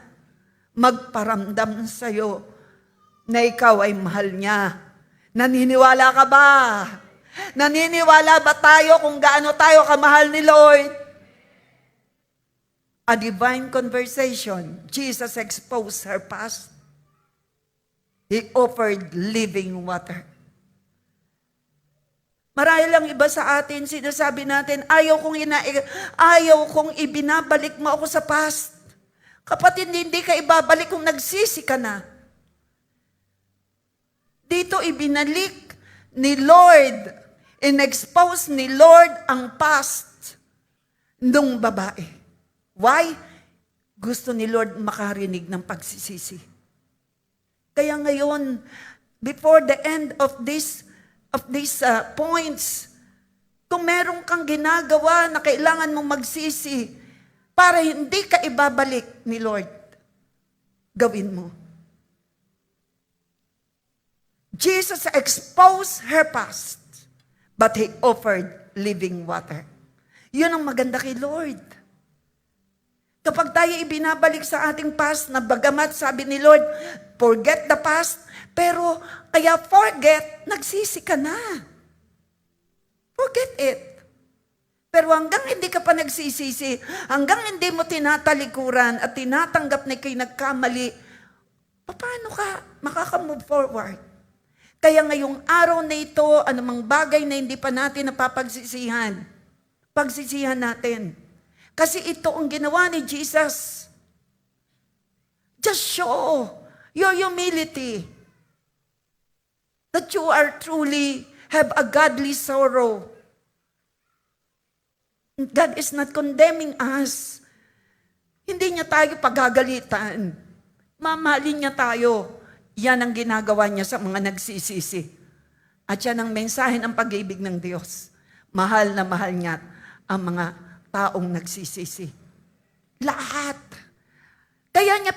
magparamdam sa'yo na ikaw ay mahal niya. Naniniwala ka ba? Naniniwala ba tayo kung gaano tayo kamahal ni Lord? A divine conversation. Jesus exposed her past. He offered living water. Marahil lang iba sa atin, sinasabi natin, ayaw kong ibinabalik mo ako sa past. Kapatid, hindi ka ibabalik kung nagsisi ka na. Dito ibinalik ni Lord, in-expose ni Lord ang past nung babae. Why? Gusto ni Lord makarinig ng pagsisisi. Kaya ngayon, before the end of these points, kung meron kang ginagawa na kailangan mong magsisi para hindi ka ibabalik ni Lord, gawin mo. Jesus exposed her past, but He offered living water. Yun ang maganda kay Lord. Kapag tayo ibinabalik sa ating past, na bagamat sabi ni Lord, forget the past, pero kaya forget, nagsisi ka na. Forget it. Pero hanggang hindi ka pa nagsisisi, hanggang hindi mo tinatalikuran at tinatanggap na ikaw'y nagkamali, paano ka makaka-move forward? Kaya ngayong araw na ito, anumang bagay na hindi pa natin napapagsisihan, pagsisihan natin. Kasi ito ang ginawa ni Jesus. Just show your humility. That you are truly have a godly sorrow. God is not condemning us. Hindi niya tayo pagagalitan. Mamahalin niya tayo. Yan ang ginagawa niya sa mga nagsisisi. At yan ang mensahe ng pag-ibig ng Diyos. Mahal na mahal niya ang mga taong nagsisisi. Lahat. Kaya niya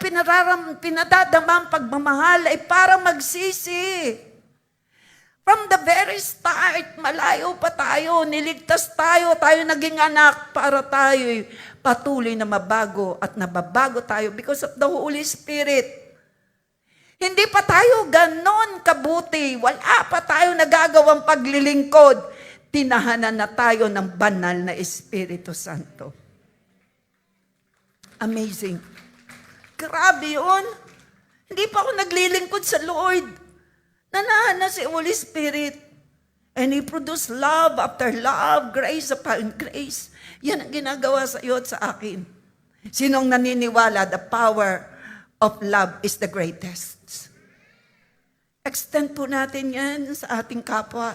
pinadadama ang pagmamahal ay para magsisi. From the very start, malayo pa tayo, niligtas tayo naging anak para tayo patuloy na mabago at nababago tayo because of the Holy Spirit. Hindi pa tayo ganon kabuti, wala pa tayo nagagawang paglilingkod, tinahanan na tayo ng banal na Espiritu Santo. Amazing. Grabe yun. Hindi pa ako naglilingkod sa Lord. Nanahan na si Holy Spirit. And He produced love after love, grace upon grace. Yan ang ginagawa sa iyo at sa akin. Sinong naniniwala, the power of love is the greatest. Extend po natin yan sa ating kapwa.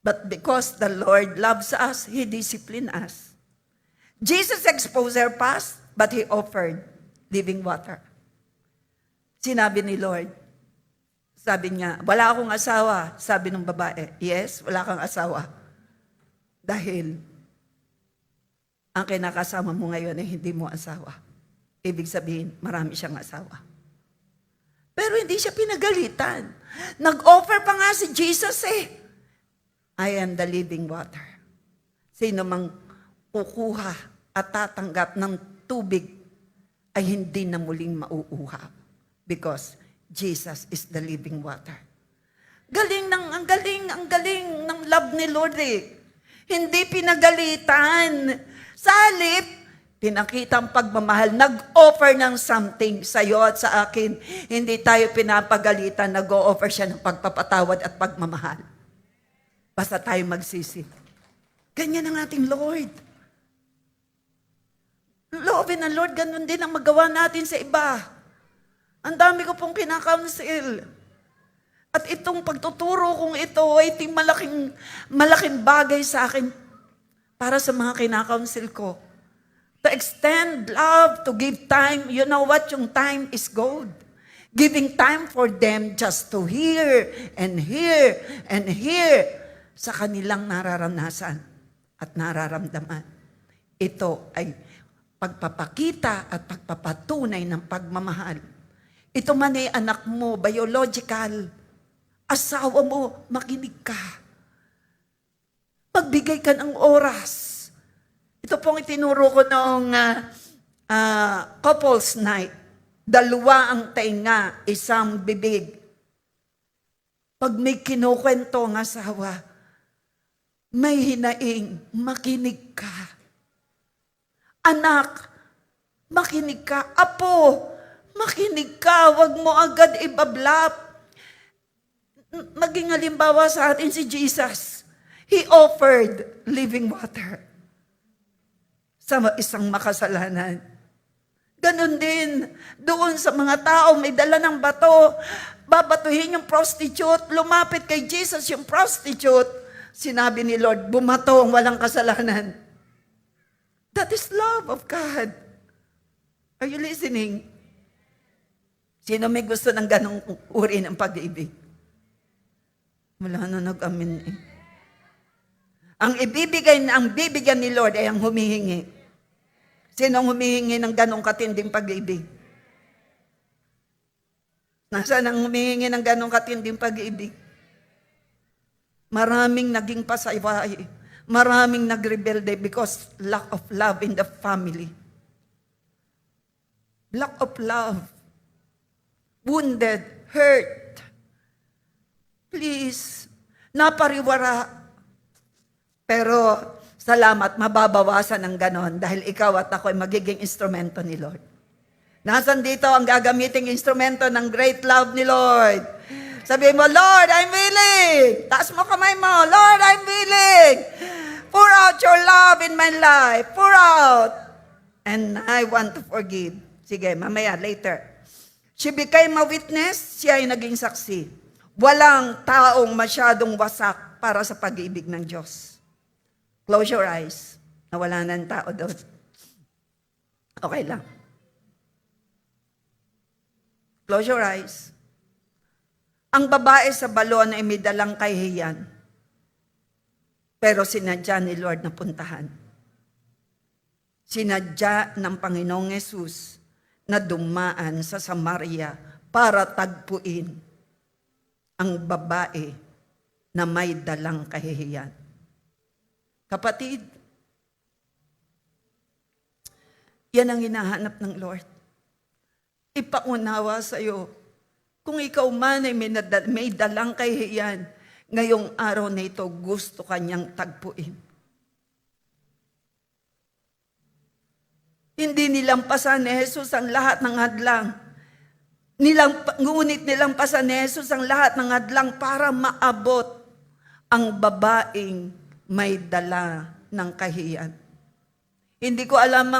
But because the Lord loves us, He disciplined us. Jesus exposed our past, but He offered living water. Sinabi ni Lord, sabi niya, wala akong asawa. Sabi ng babae, yes, wala kang asawa. Dahil ang kinakasama mo ngayon ay hindi mo asawa. Ibig sabihin, marami siyang asawa. Pero hindi siya pinagalitan. Nag-offer pa nga si Jesus I am the living water. Sino mang kukuha at tatanggap ng tubig ay hindi na muling mauuhaw. Because Jesus is the living water. Ang galing ng love ni Lord Hindi pinagalitan. Sa halip, pinakita ang pagmamahal. Nag-offer ng something sa iyo at sa akin. Hindi tayo pinapagalitan. Nag-offer siya ng pagpapatawad at pagmamahal. Basta tayo magsisi. Ganyan ang ating Lord. Loobin ng Lord, ganun din ang magawa natin sa iba. Ang dami ko pong kinakounsel. At itong pagtuturo kong ito ay malaking bagay sa akin para sa mga kinakounsel ko. To extend love, to give time. You know what? Yung time is gold. Giving time for them just to hear and hear and hear sa kanilang nararanasan at nararamdaman. Ito ay pagpapakita at pagpapatunay ng pagmamahal. Ito man ay anak mo, biological. Asawa mo, makinig ka. Magbigay ka ng oras. Ito pong itinuro ko noong couples night. Dalawa ang tenga, isang bibig. Pag may kinukwento ng asawa, may hinaing, makinig ka. Anak, makinig ka. Apo, makinig ka. Huwag mo agad ibablap. Maging halimbawa sa atin si Jesus. He offered living water sa isang makasalanan. Ganon din, doon sa mga tao may dala ng bato, babatuhin yung prostitute, lumapit kay Jesus yung prostitute. Sinabi ni Lord, bumato ang walang kasalanan. That is love of God. Are you listening? Sino may gusto ng ganong uri ng pag-ibig? Wala na nag-amin eh. Ang bibigyan ni Lord ay ang humihingi. Sino ang humihingi ng ganong katinding pag-ibig? Nasaan ang humihingi ng ganong katinding pag-ibig? Maraming naging pasaway. Maraming nagrebelde because lack of love in the family. Lack of love. Wounded, hurt. Please, napariwara. Pero salamat, mababawasan ng ganon dahil ikaw at ako ay magiging instrumento ni Lord. Nasaan dito ang gagamiting instrumento ng great love ni Lord? Sabihin mo, Lord, I'm willing. Taas mo kamay mo, Lord, I'm willing. Pour out your love in my life. Pour out. And I want to forgive. Sige, mamaya, later. She became a witness. Siya ay naging saksi. Walang taong masyadong wasak para sa pag-ibig ng Diyos. Close your eyes. Nawala na ng tao doon. Okay lang. Close your eyes. Ang babae sa balon ay may dalang kahihiyan. Pero sinadya ni Lord na puntahan. Sinadya ng Panginoong Yesus na dumaan sa Samaria para tagpuin ang babae na may dalang kahihiyan. Kapatid, yan ang hinahanap ng Lord. Ipaunawa sa iyo. Kung ikaw man ay may dalang kahihiyan, ngayong araw na ito gusto kanyang tagpuin. Hindi nilampasan ni Jesus ang lahat ng hadlang. Ngunit nilampasan ni Jesus ang lahat ng hadlang para maabot ang babaeng may dala ng kahihiyan. Hindi ko alam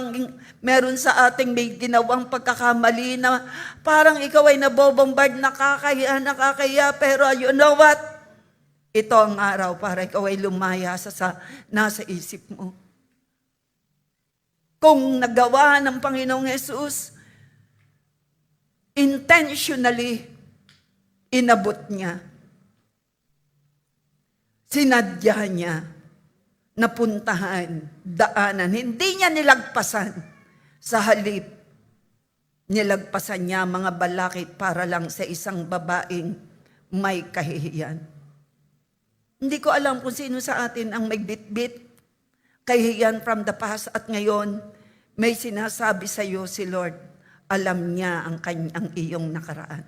meron sa ating may ginawang pagkakamali na parang ikaw ay nabobombard, nakakahiya, pero you know what? Ito ang araw para ikaw ay lumaya sa nasa isip mo. Kung nagawa ng Panginoong Yesus, intentionally, inabot niya. Sinadya niya. Napuntahan, daanan. Hindi niya nilagpasan. Sa halip, nilagpasan niya mga balakid para lang sa isang babaeng may kahihiyan. Hindi ko alam kung sino sa atin ang may bit-bit kahihiyan from the past at ngayon may sinasabi sa iyo si Lord. Alam niya ang iyong nakaraan.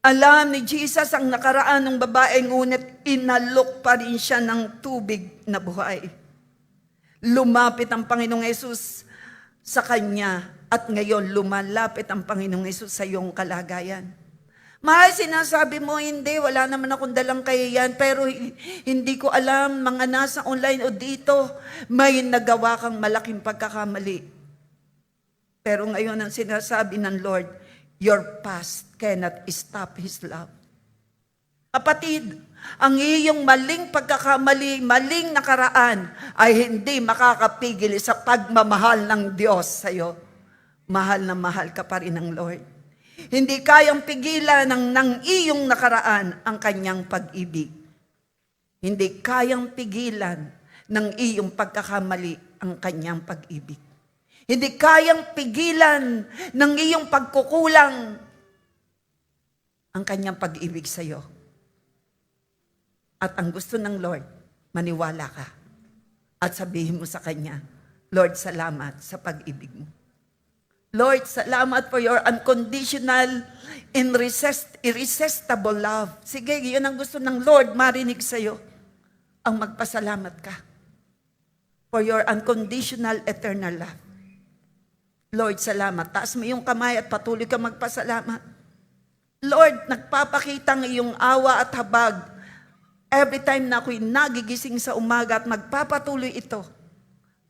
Alam ni Jesus ang nakaraan ng babae, ngunit inalok pa rin siya ng tubig na buhay. Lumapit ang Panginoong Yesus sa kanya at ngayon lumalapit ang Panginoong Yesus sa iyong kalagayan. Mahal, sinasabi mo, hindi, wala naman akong dalang kahihiyan, pero hindi ko alam, mga nasa online o dito, may nagawa kang malaking pagkakamali. Pero ngayon ang sinasabi ng Lord, your past cannot stop His love. Kapatid, ang iyong maling pagkakamali, maling nakaraan ay hindi makakapigil sa pagmamahal ng Diyos sa iyo. Mahal na mahal ka pa rin ng Lord. Hindi kayang pigilan ng iyong nakaraan ang kanyang pag-ibig. Hindi kayang pigilan ng iyong pagkakamali ang kanyang pag-ibig. Hindi kayang pigilan ng iyong pagkukulang ang kanyang pag-ibig sa iyo. At ang gusto ng Lord, maniwala ka at sabihin mo sa Kanya, Lord, salamat sa pag-ibig mo. Lord, salamat for your unconditional, irresistible love. Sige, yun ang gusto ng Lord marinig sa iyo, ang magpasalamat ka for your unconditional, eternal love. Lord, salamat. Taas mo yung kamay at patuloy ka magpasalamat. Lord, nagpapakita ng iyong awa at habag every time na ako'y nagigising sa umaga at magpapatuloy ito.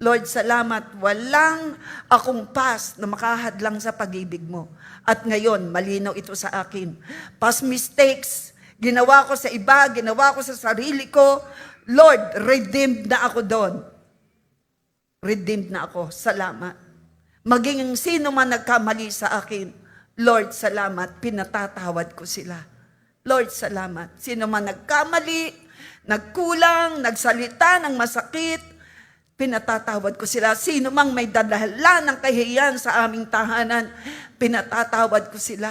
Lord, salamat. Walang akong past na makahadlang sa pag-ibig mo. At ngayon, malinaw ito sa akin. Past mistakes, ginawa ko sa iba, ginawa ko sa sarili ko. Lord, redeemed na ako doon. Redeemed na ako. Salamat. Maging sino man nagkamali sa akin, Lord, salamat, pinatatawad ko sila. Lord, salamat. Sino man nagkamali, nagkulang, nagsalita ng masakit, pinatatawad ko sila. Sino mang may dadahalan ng kahihiyan sa aming tahanan, pinatatawad ko sila.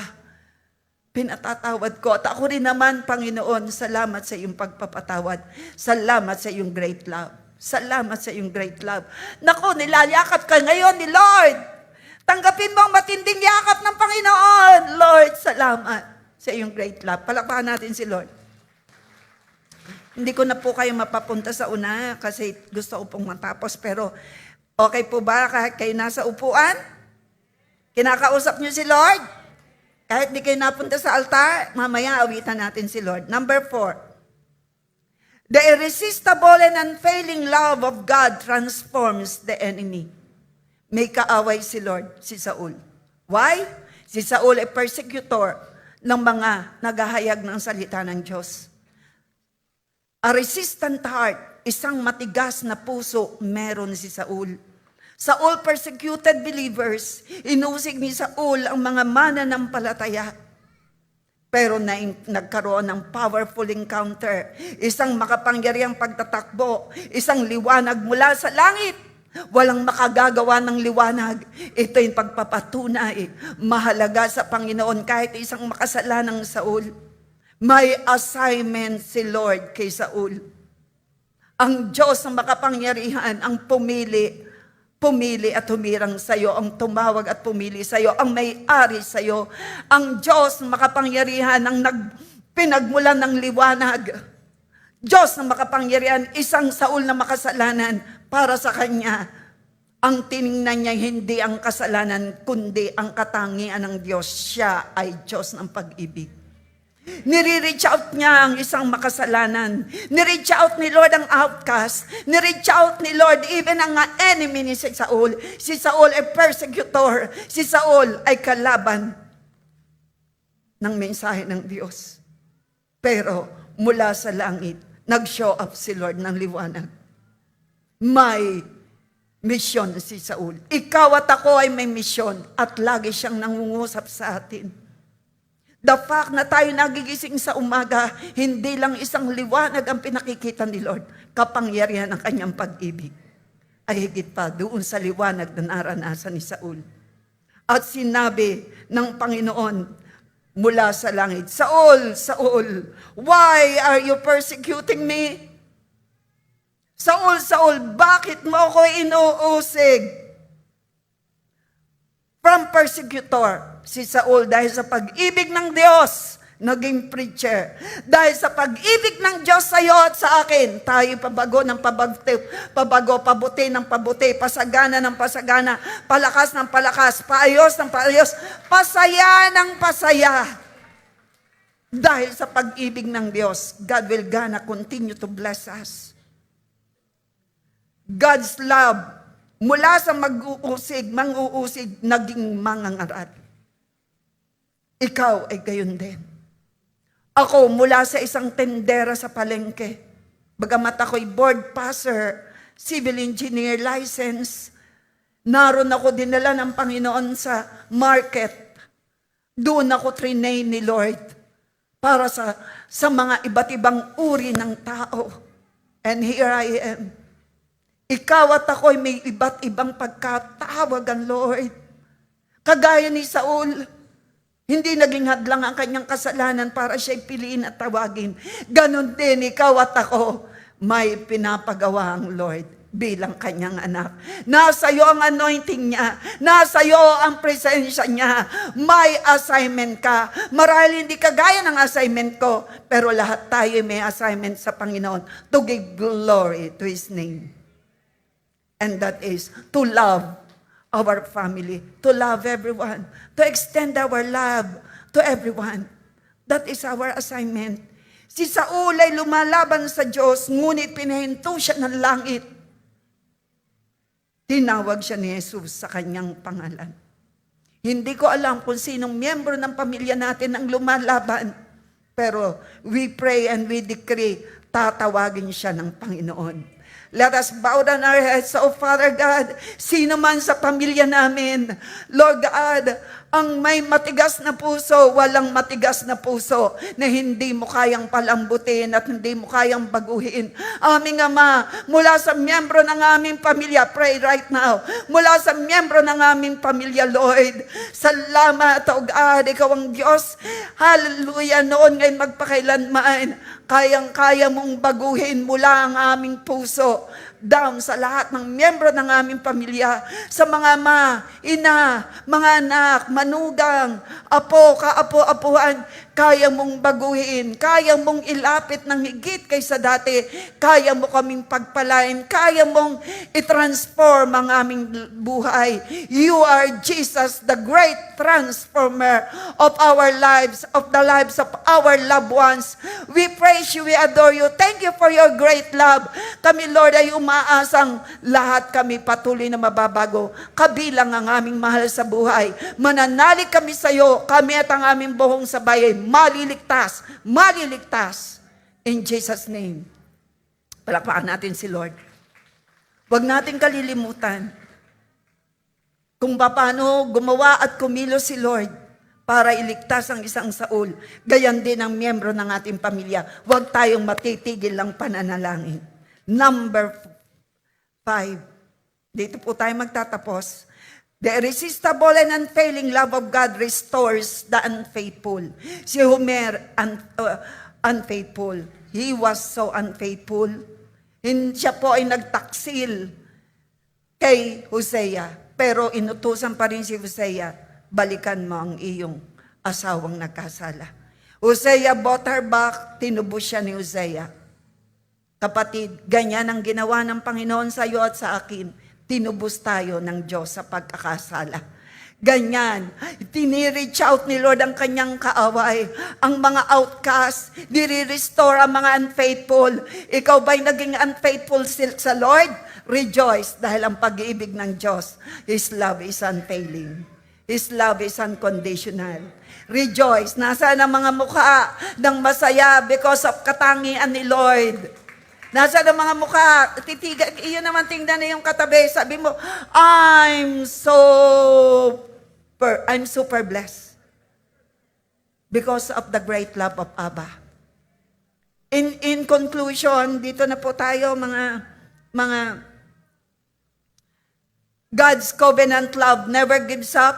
Pinatatawad ko. At ako rin naman, Panginoon, salamat sa iyong pagpapatawad. Salamat sa iyong great love. Salamat sa iyong great love. Naku, nilayakap ka ngayon ni Lord. Tanggapin mo ang matinding yakap ng Panginoon. Lord, salamat sa iyong great love. Palakpakan natin si Lord. Hindi ko na po kayo mapapunta sa una kasi gusto ko pong matapos. Pero okay po ba kahit kayo nasa upuan? Kinakausap niyo si Lord? Kahit di kayo napunta sa altar, mamaya awitan natin si Lord. Number 4. The irresistible and unfailing love of God transforms the enemy. May kaaway si Lord, si Saul. Why? Si Saul ay persecutor ng mga naghahayag ng salita ng Diyos. A resistant heart, isang matigas na puso, meron si Saul. Saul persecuted believers. Inusig ni Saul ang mga mananampalataya. Pero nagkaroon ng powerful encounter, isang makapangyarihang pagtatakbo, isang liwanag mula sa langit. Walang makagagawa ng liwanag. Ito yung pagpapatunay, mahalaga sa Panginoon kahit isang makasalanang Saul. May assignment si Lord kay Saul. Ang Diyos ng makapangyarihan ang pumili at humirang sa iyo, ang tumawag at pumili sa iyo, ang may-ari sa iyo, ang Diyos na makapangyarihan, ang pinagmulan ng liwanag. Diyos na makapangyarihan, isang Saul na makasalanan para sa kanya. Ang tiningnan niya hindi ang kasalanan, kundi ang katangian ng Diyos. Siya ay Diyos ng pag-ibig. Nire-reach out niya ang isang makasalanan. Nire-reach out ni Lord ang outcast. Nire-reach out ni Lord even ang enemy ni si Saul. Si Saul ay persecutor. Si Saul ay kalaban ng mensahe ng Diyos. Pero mula sa langit, nag-show up si Lord ng liwanag. May mission si Saul. Ikaw at ako ay may mission at lagi siyang nangungusap sa atin. The fact na tayo nagigising sa umaga, hindi lang isang liwanag ang pinakikita ni Lord. Kapangyarihan ng kanyang pag-ibig ay higit pa doon sa liwanag na naranasan ni Saul. At sinabi ng Panginoon mula sa langit, Saul, Saul, why are you persecuting me? Saul, Saul, bakit mo ako inuusig? From persecutor, si Saul dahil sa pag-ibig ng Diyos, naging preacher. Dahil sa pag-ibig ng Diyos sa iyo at sa akin, tayo pabago ng pabago, pabuti ng pabuti, pasagana ng pasagana, palakas ng palakas, paayos ng paayos, pasaya ng pasaya. Dahil sa pag-ibig ng Diyos, God will gonna continue to bless us. God's love, mula sa mang-uusig, naging mangangaral. Ikaw ay gayon din. Ako mula sa isang tendera sa palengke, bagamat ako'y board passer, civil engineer license, naroon ako dinala ng Panginoon sa market. Doon ako trinain ni Lord para sa mga iba't ibang uri ng tao. And here I am. Ikaw at ako'y may iba't ibang pagkatawagan, Lord. Kagaya ni Saul, hindi naging hadlang ang kanyang kasalanan para siya'y piliin at tawagin. Ganon din, ikaw at ako, may pinapagawa ang Lord bilang kanyang anak. Nasa iyo ang anointing niya. Nasa iyo ang presensya niya. May assignment ka. Marahil hindi kagaya ng assignment ko, pero lahat tayo may assignment sa Panginoon to give glory to His name. And that is to love our family, to love everyone, to extend our love to everyone. That is our assignment. Si Saul ay lumalaban sa Diyos, ngunit pinahinto siya ng langit. Tinawag siya ni Jesus sa kanyang pangalan. Hindi ko alam kung sinong miyembro ng pamilya natin ang lumalaban, pero we pray and we decree, tatawagin siya ng Panginoon. Let us bow down our heads. Oh, Father God, sino man sa pamilya namin, Lord God, ang may matigas na puso, walang matigas na puso na hindi mo kayang palambutin at hindi mo kayang baguhin. Aming Ama, mula sa miyembro ng aming pamilya, pray right now. Mula sa miyembro ng aming pamilya, Lord, salamat, oh God, ikaw ang Diyos. Hallelujah, noon ngayon magpakailanman, kayang-kaya mong baguhin mula ang aming puso down sa lahat ng miyembro ng aming pamilya, sa mga ama, ina, mga anak, manugang, apo, kaapo-apuan, kaya mong baguhin, kaya mong ilapit ng higit kaysa dati, kaya mo kaming pagpalain, kaya mong i-transform ang aming buhay. You are Jesus, the great transformer of our lives, of the lives of our loved ones. We praise you, we adore you. Thank you for your great love. Kami, Lord, ay umaasang lahat kami patuloy na mababago, kabilang ang aming mahal sa buhay. Mananalig kami sa iyo, kami at ang aming buhong sabay maliligtas, maliligtas. In Jesus' name. Palakpakan natin si Lord. Huwag natin kalilimutan kung paano gumawa at kumilos si Lord para iligtas ang isang Saul. Gayan din ang miyembro ng ating pamilya. Huwag tayong matitigil lang pananalangin. Number 5. Dito po tayo magtatapos. The irresistible and unfailing love of God restores the unfaithful. Si Homer, unfaithful. He was so unfaithful. Siya po ay nagtaksil kay Hosea. Pero inutusan pa rin si Hosea, balikan mo ang iyong asawang nagkasala. Hosea bought her back, tinubos siya ni Hosea. Kapatid, ganyan ang ginawa ng Panginoon sa iyo at sa akin. Tinubos tayo ng Diyos sa pagkakasala. Ganyan, tini-reach out ni Lord ang kanyang kaaway. Ang mga outcast, nire-restore ang mga unfaithful. Ikaw ba'y naging unfaithful sa Lord? Rejoice dahil ang pag-ibig ng Diyos, His love is unfailing. His love is unconditional. Rejoice, nasaan ang mga mukha ng masaya because of katangian ni Lord? Nasa ng mga mukha, titigan, iyon naman tingnan na yung katabi, sabi mo, I'm super blessed because of the great love of Abba. In conclusion, dito na po tayo mga God's covenant love never gives up.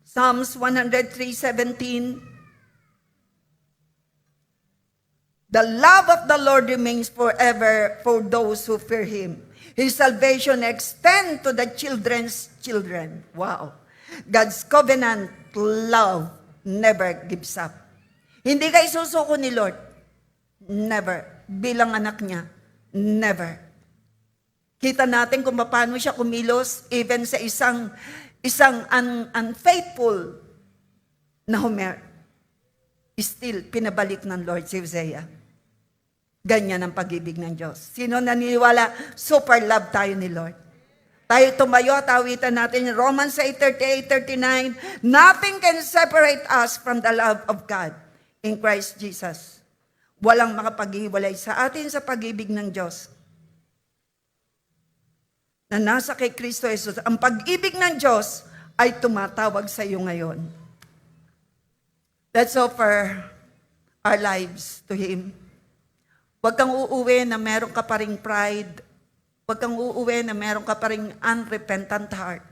Psalms 103:17. The love of the Lord remains forever for those who fear Him. His salvation extends to the children's children. Wow. God's covenant love never gives up. Hindi ka isusuko ni Lord. Never. Bilang anak niya. Never. Kita natin kung paano siya kumilos even sa isang unfaithful na Homer. Still, pinabalik ng Lord si Hosea. Ganyan ang pag-ibig ng Diyos. Sino naniniwala? Super love tayo ni Lord. Tayo tumayo at awitan natin Romans 8:38-39. Nothing can separate us from the love of God in Christ Jesus. Walang makapaghiwalay sa atin sa pag-ibig ng Diyos na nasa kay Kristo Jesus. Ang pag-ibig ng Diyos ay tumatawag sa iyo ngayon. Let's offer our lives to Him. Huwag kang uuwi na meron ka pa ring pride. Huwag kang uuwi na meron ka pa rin unrepentant heart.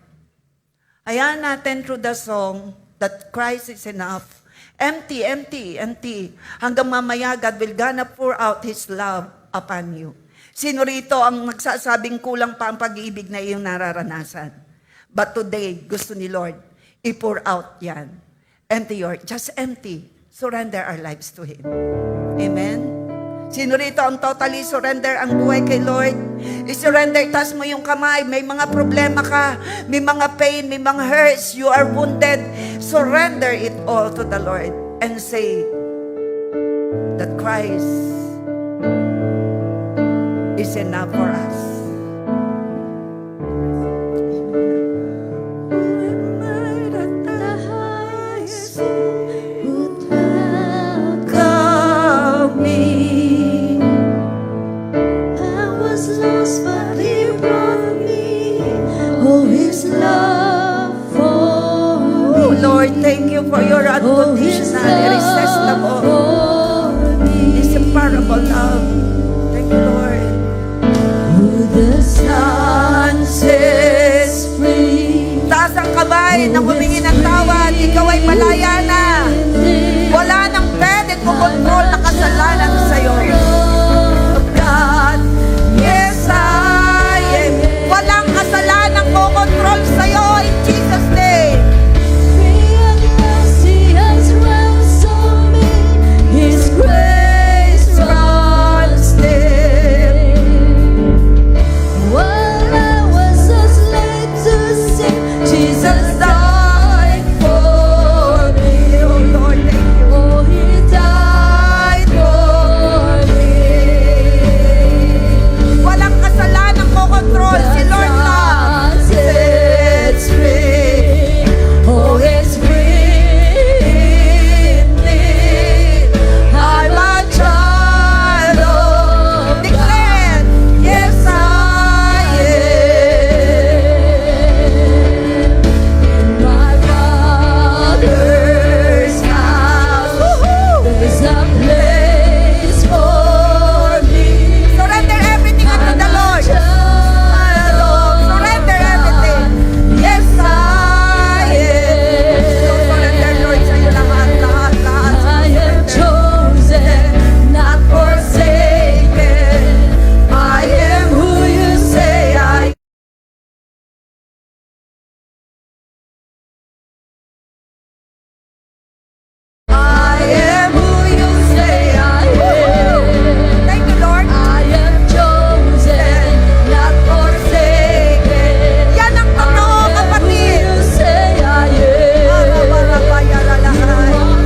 Hayaan natin through the song that Christ is enough. Empty, empty, empty. Hanggang mamaya, God will gonna pour out His love upon you. Sino rito ang nagsasabing kulang pa ang pag-ibig na iyong nararanasan? But today, gusto ni Lord, i-pour out yan. Empty just empty. Surrender our lives to Him. Amen? Sino rito ang totally surrender ang buhay kay Lord? I-surrender, taas mo yung kamay. May mga problema ka, may mga pain, may mga hurts, you are wounded. Surrender it all to the Lord and say that Christ is enough for us. Lord, thank you for your unconditional, irresistible, inseparable love. Thank you, Lord. Who the sun sets free. Taas ang kamay na humingi ng tawad. Ikaw ay malaya na. Wala nang pwede kumontrol na kasalanan sa'yo. God, yes, I am. Walang kasalanan kumontrol sa'yo in Jesus' name. His grace runs deep. While I was a slave to sin, Jesus died for me. Oh Lord, thank you. Oh, He died for me. Walang kasalanan kumontrol si Lord lang. Sets free. Oh, it's free. I'm a child of Declare, yes, I am. In my Father's house, there's a place for me. surrender everything unto the Lord. Surrender everything. Yes, I So surrender, am. Lord, sa'yo lahat. I am chosen, not forsaken. I am who you say I am. I am who you say I am. Thank you, Lord. I am chosen, not forsaken. Yan ang totoo, I am who kapatid. you say I am.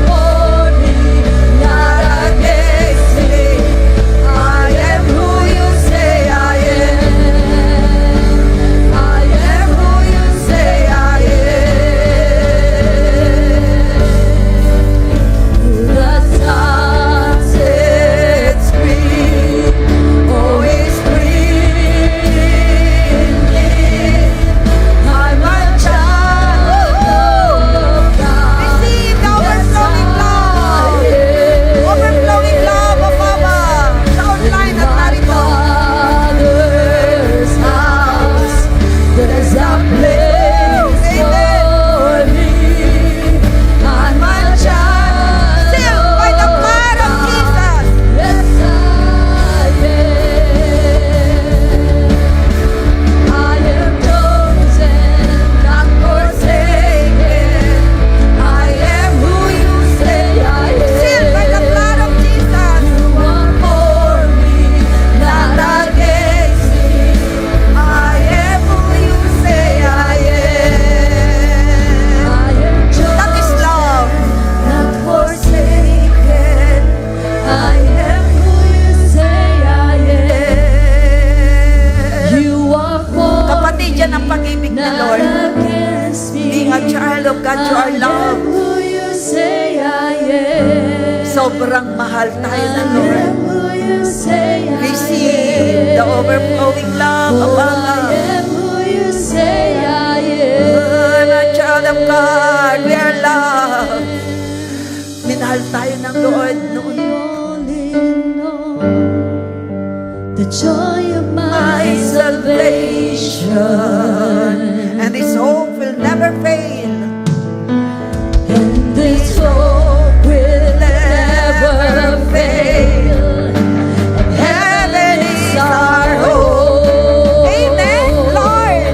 For me, not against me. I am who you say I am. I am who you say I am. The sun sets free. Oh, it's free. I'm a child of God. Receive the overflowing love. Overflowing love of Mama. Sa online at narito. Father's house, there's a place for me. I'm a child Sealed by the blood of God. Jesus. Yes, I am. I am chosen, not forsaken. I am who you say I am. Sealed by the blood of Jesus. You are for me, not against me. I am who you say I am. I am chosen, That is love. not forsaken. I am who you say I am. You are for Kapatid, yan ang pag-ibig me, ni not Lord. against me. Being a child of God, you are I am loved. who you say I am. Sobrang mahal tayo I ng Lord. am who you say I am. Receive the overflowing love of Oh, Mama. I am who you say I We're a am. child of God. We are loved. Minahal tayo ng Lord noon. Only know the joy of my My salvation. And His hope will never fail. And this hope will never fail. And heaven is our home. Amen, Lord.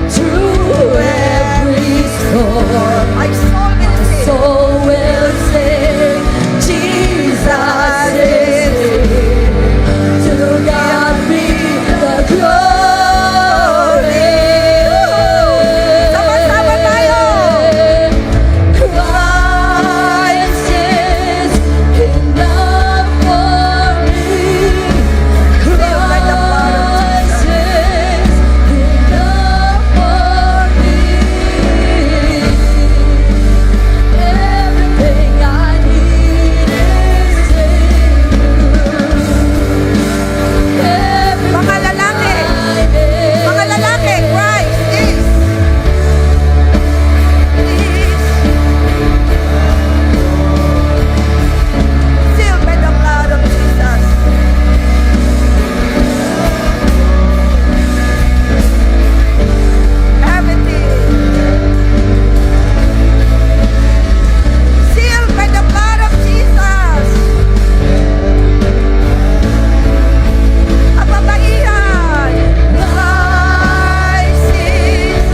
Through every storm, My soul will sing. soul will sing, Jesus is here. To God be the glory. Sama-sama tayo. Christ is enough for me. Christ is enough for me. Everything I need is in you. Mga lalaki, mga lalaki, Christ is. Sealed by the blood of Jesus. Everything. Sealed by the blood of Jesus. Kababaihan. Christ is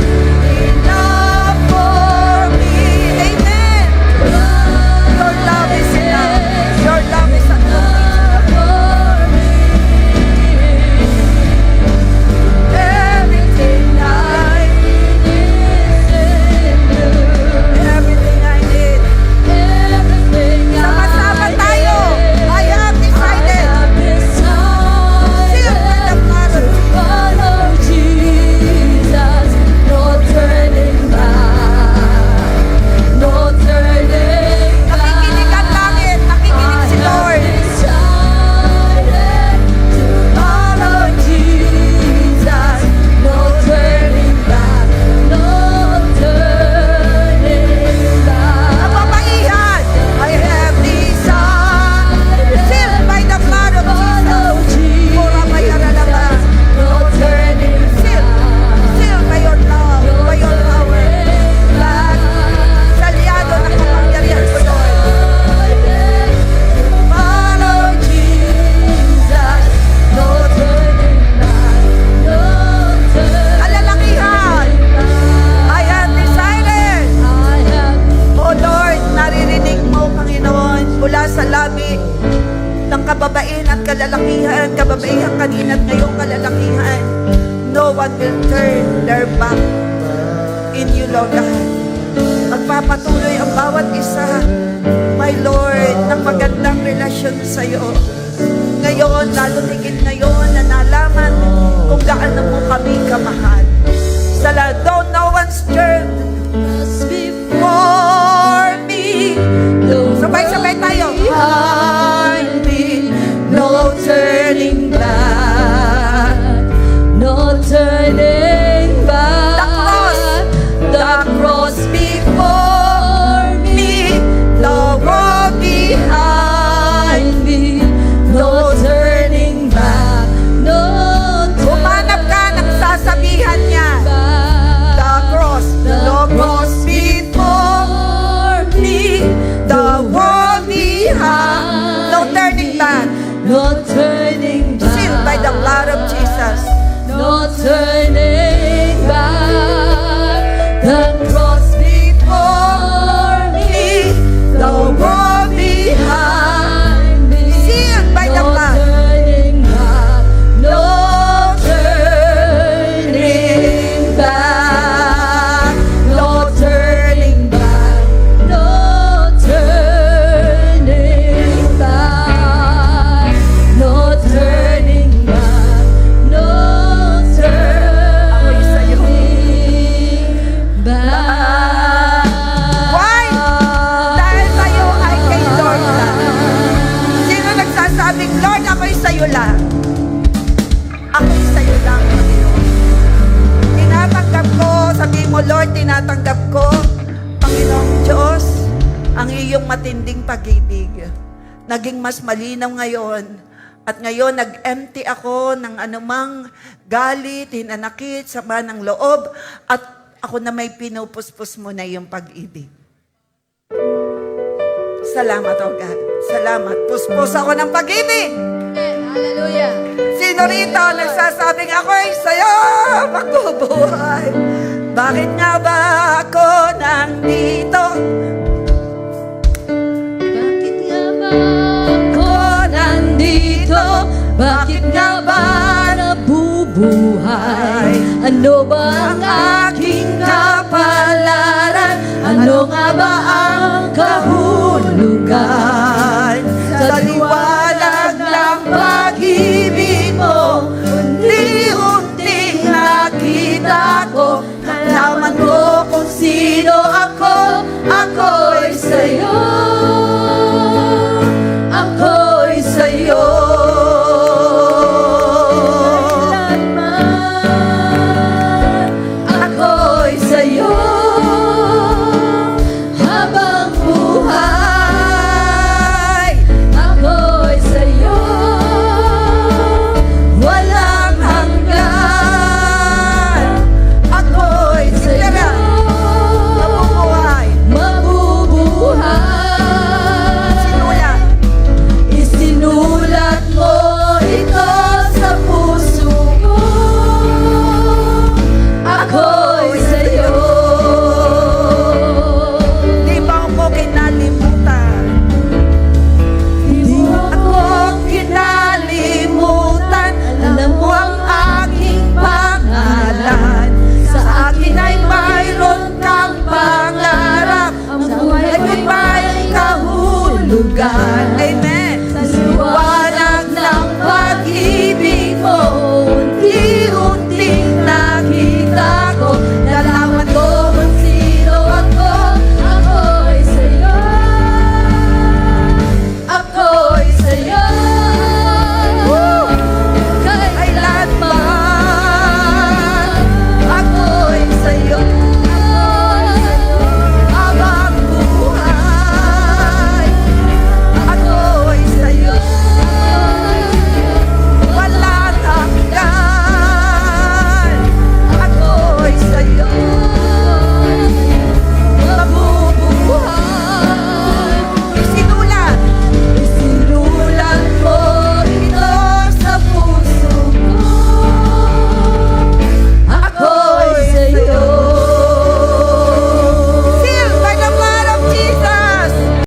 enough for me. Amen. Your love is enough. Your love is unconditional. Everything I everything I need. Sama-sama tayo. I have decided. Sealed by the blood of Follow Jesus, no turning back, no turning Nakikinig ang langit. Nakikinig si Lord. decided to follow Jesus, no turning back, no turning back. Kababaihan. I have decided. Sealed by the blood of Jesus. Pura bayaralaba. No turning Sealed by your love, by your power. Salyado na kapangyarihan ko, Lord. Follow Jesus, no turning back, no turning Kalalakihan. I have decided. I have Oh Lord, naririnig mo, Panginoon, mula sa labi ng kababaihan at kalalakihan, kababaihan kanina at ngayong kalalakihan. No one will turn their back in you, Lord God. Magpapatuloy ang bawat isa, my Lord, ng magandang relasyon sa iyo. Ngayon, lalo higit ngayon na nalaman kung gaano mo kami kamahal. Sa though no one's turned us before for me. the Sabay-sabay tayo. behind me, no turning back, no turning back. The cross before me, the world behind me, no turning back, no Humanap ka ng sasabihan niya. The cross before me, the world behind. No turning back. no turning back. Sealed by the blood of Jesus. No turning back. The cross before me, the world behind me. Sealed by the No blood. turning back. No turning back. No turning back. No turning back. No turning back. No Ako'y sa'yo. turning back. Why? Dahil tayo ay kay Lord lang. Sino nagsasabing, Lord, ako'y sa'yo lang? Ako'y sa'yo lang, Panginoon. Tinatanggap ko, sabihin mo, Lord, tinatanggap ko, Panginoong Diyos, ang iyong matinding pag-ibig. Naging mas malinaw ngayon At ngayon, nag-empty ako ng anumang galit, hinanakit, sama ng loob, at ako na may pinupuspos mo na yung pag-ibig. Salamat, O God. Salamat. Puspos ako ng pag-ibig. Hallelujah. Sino rito nagsasabing ako'y sa'yo magbubuhay? Bakit nga ba ako nandito? Bakit nga ba ako nandito? Bakit nga ba nabubuhay? Ano ba ang aking kapalaran? Ano nga ba ang kahulugan?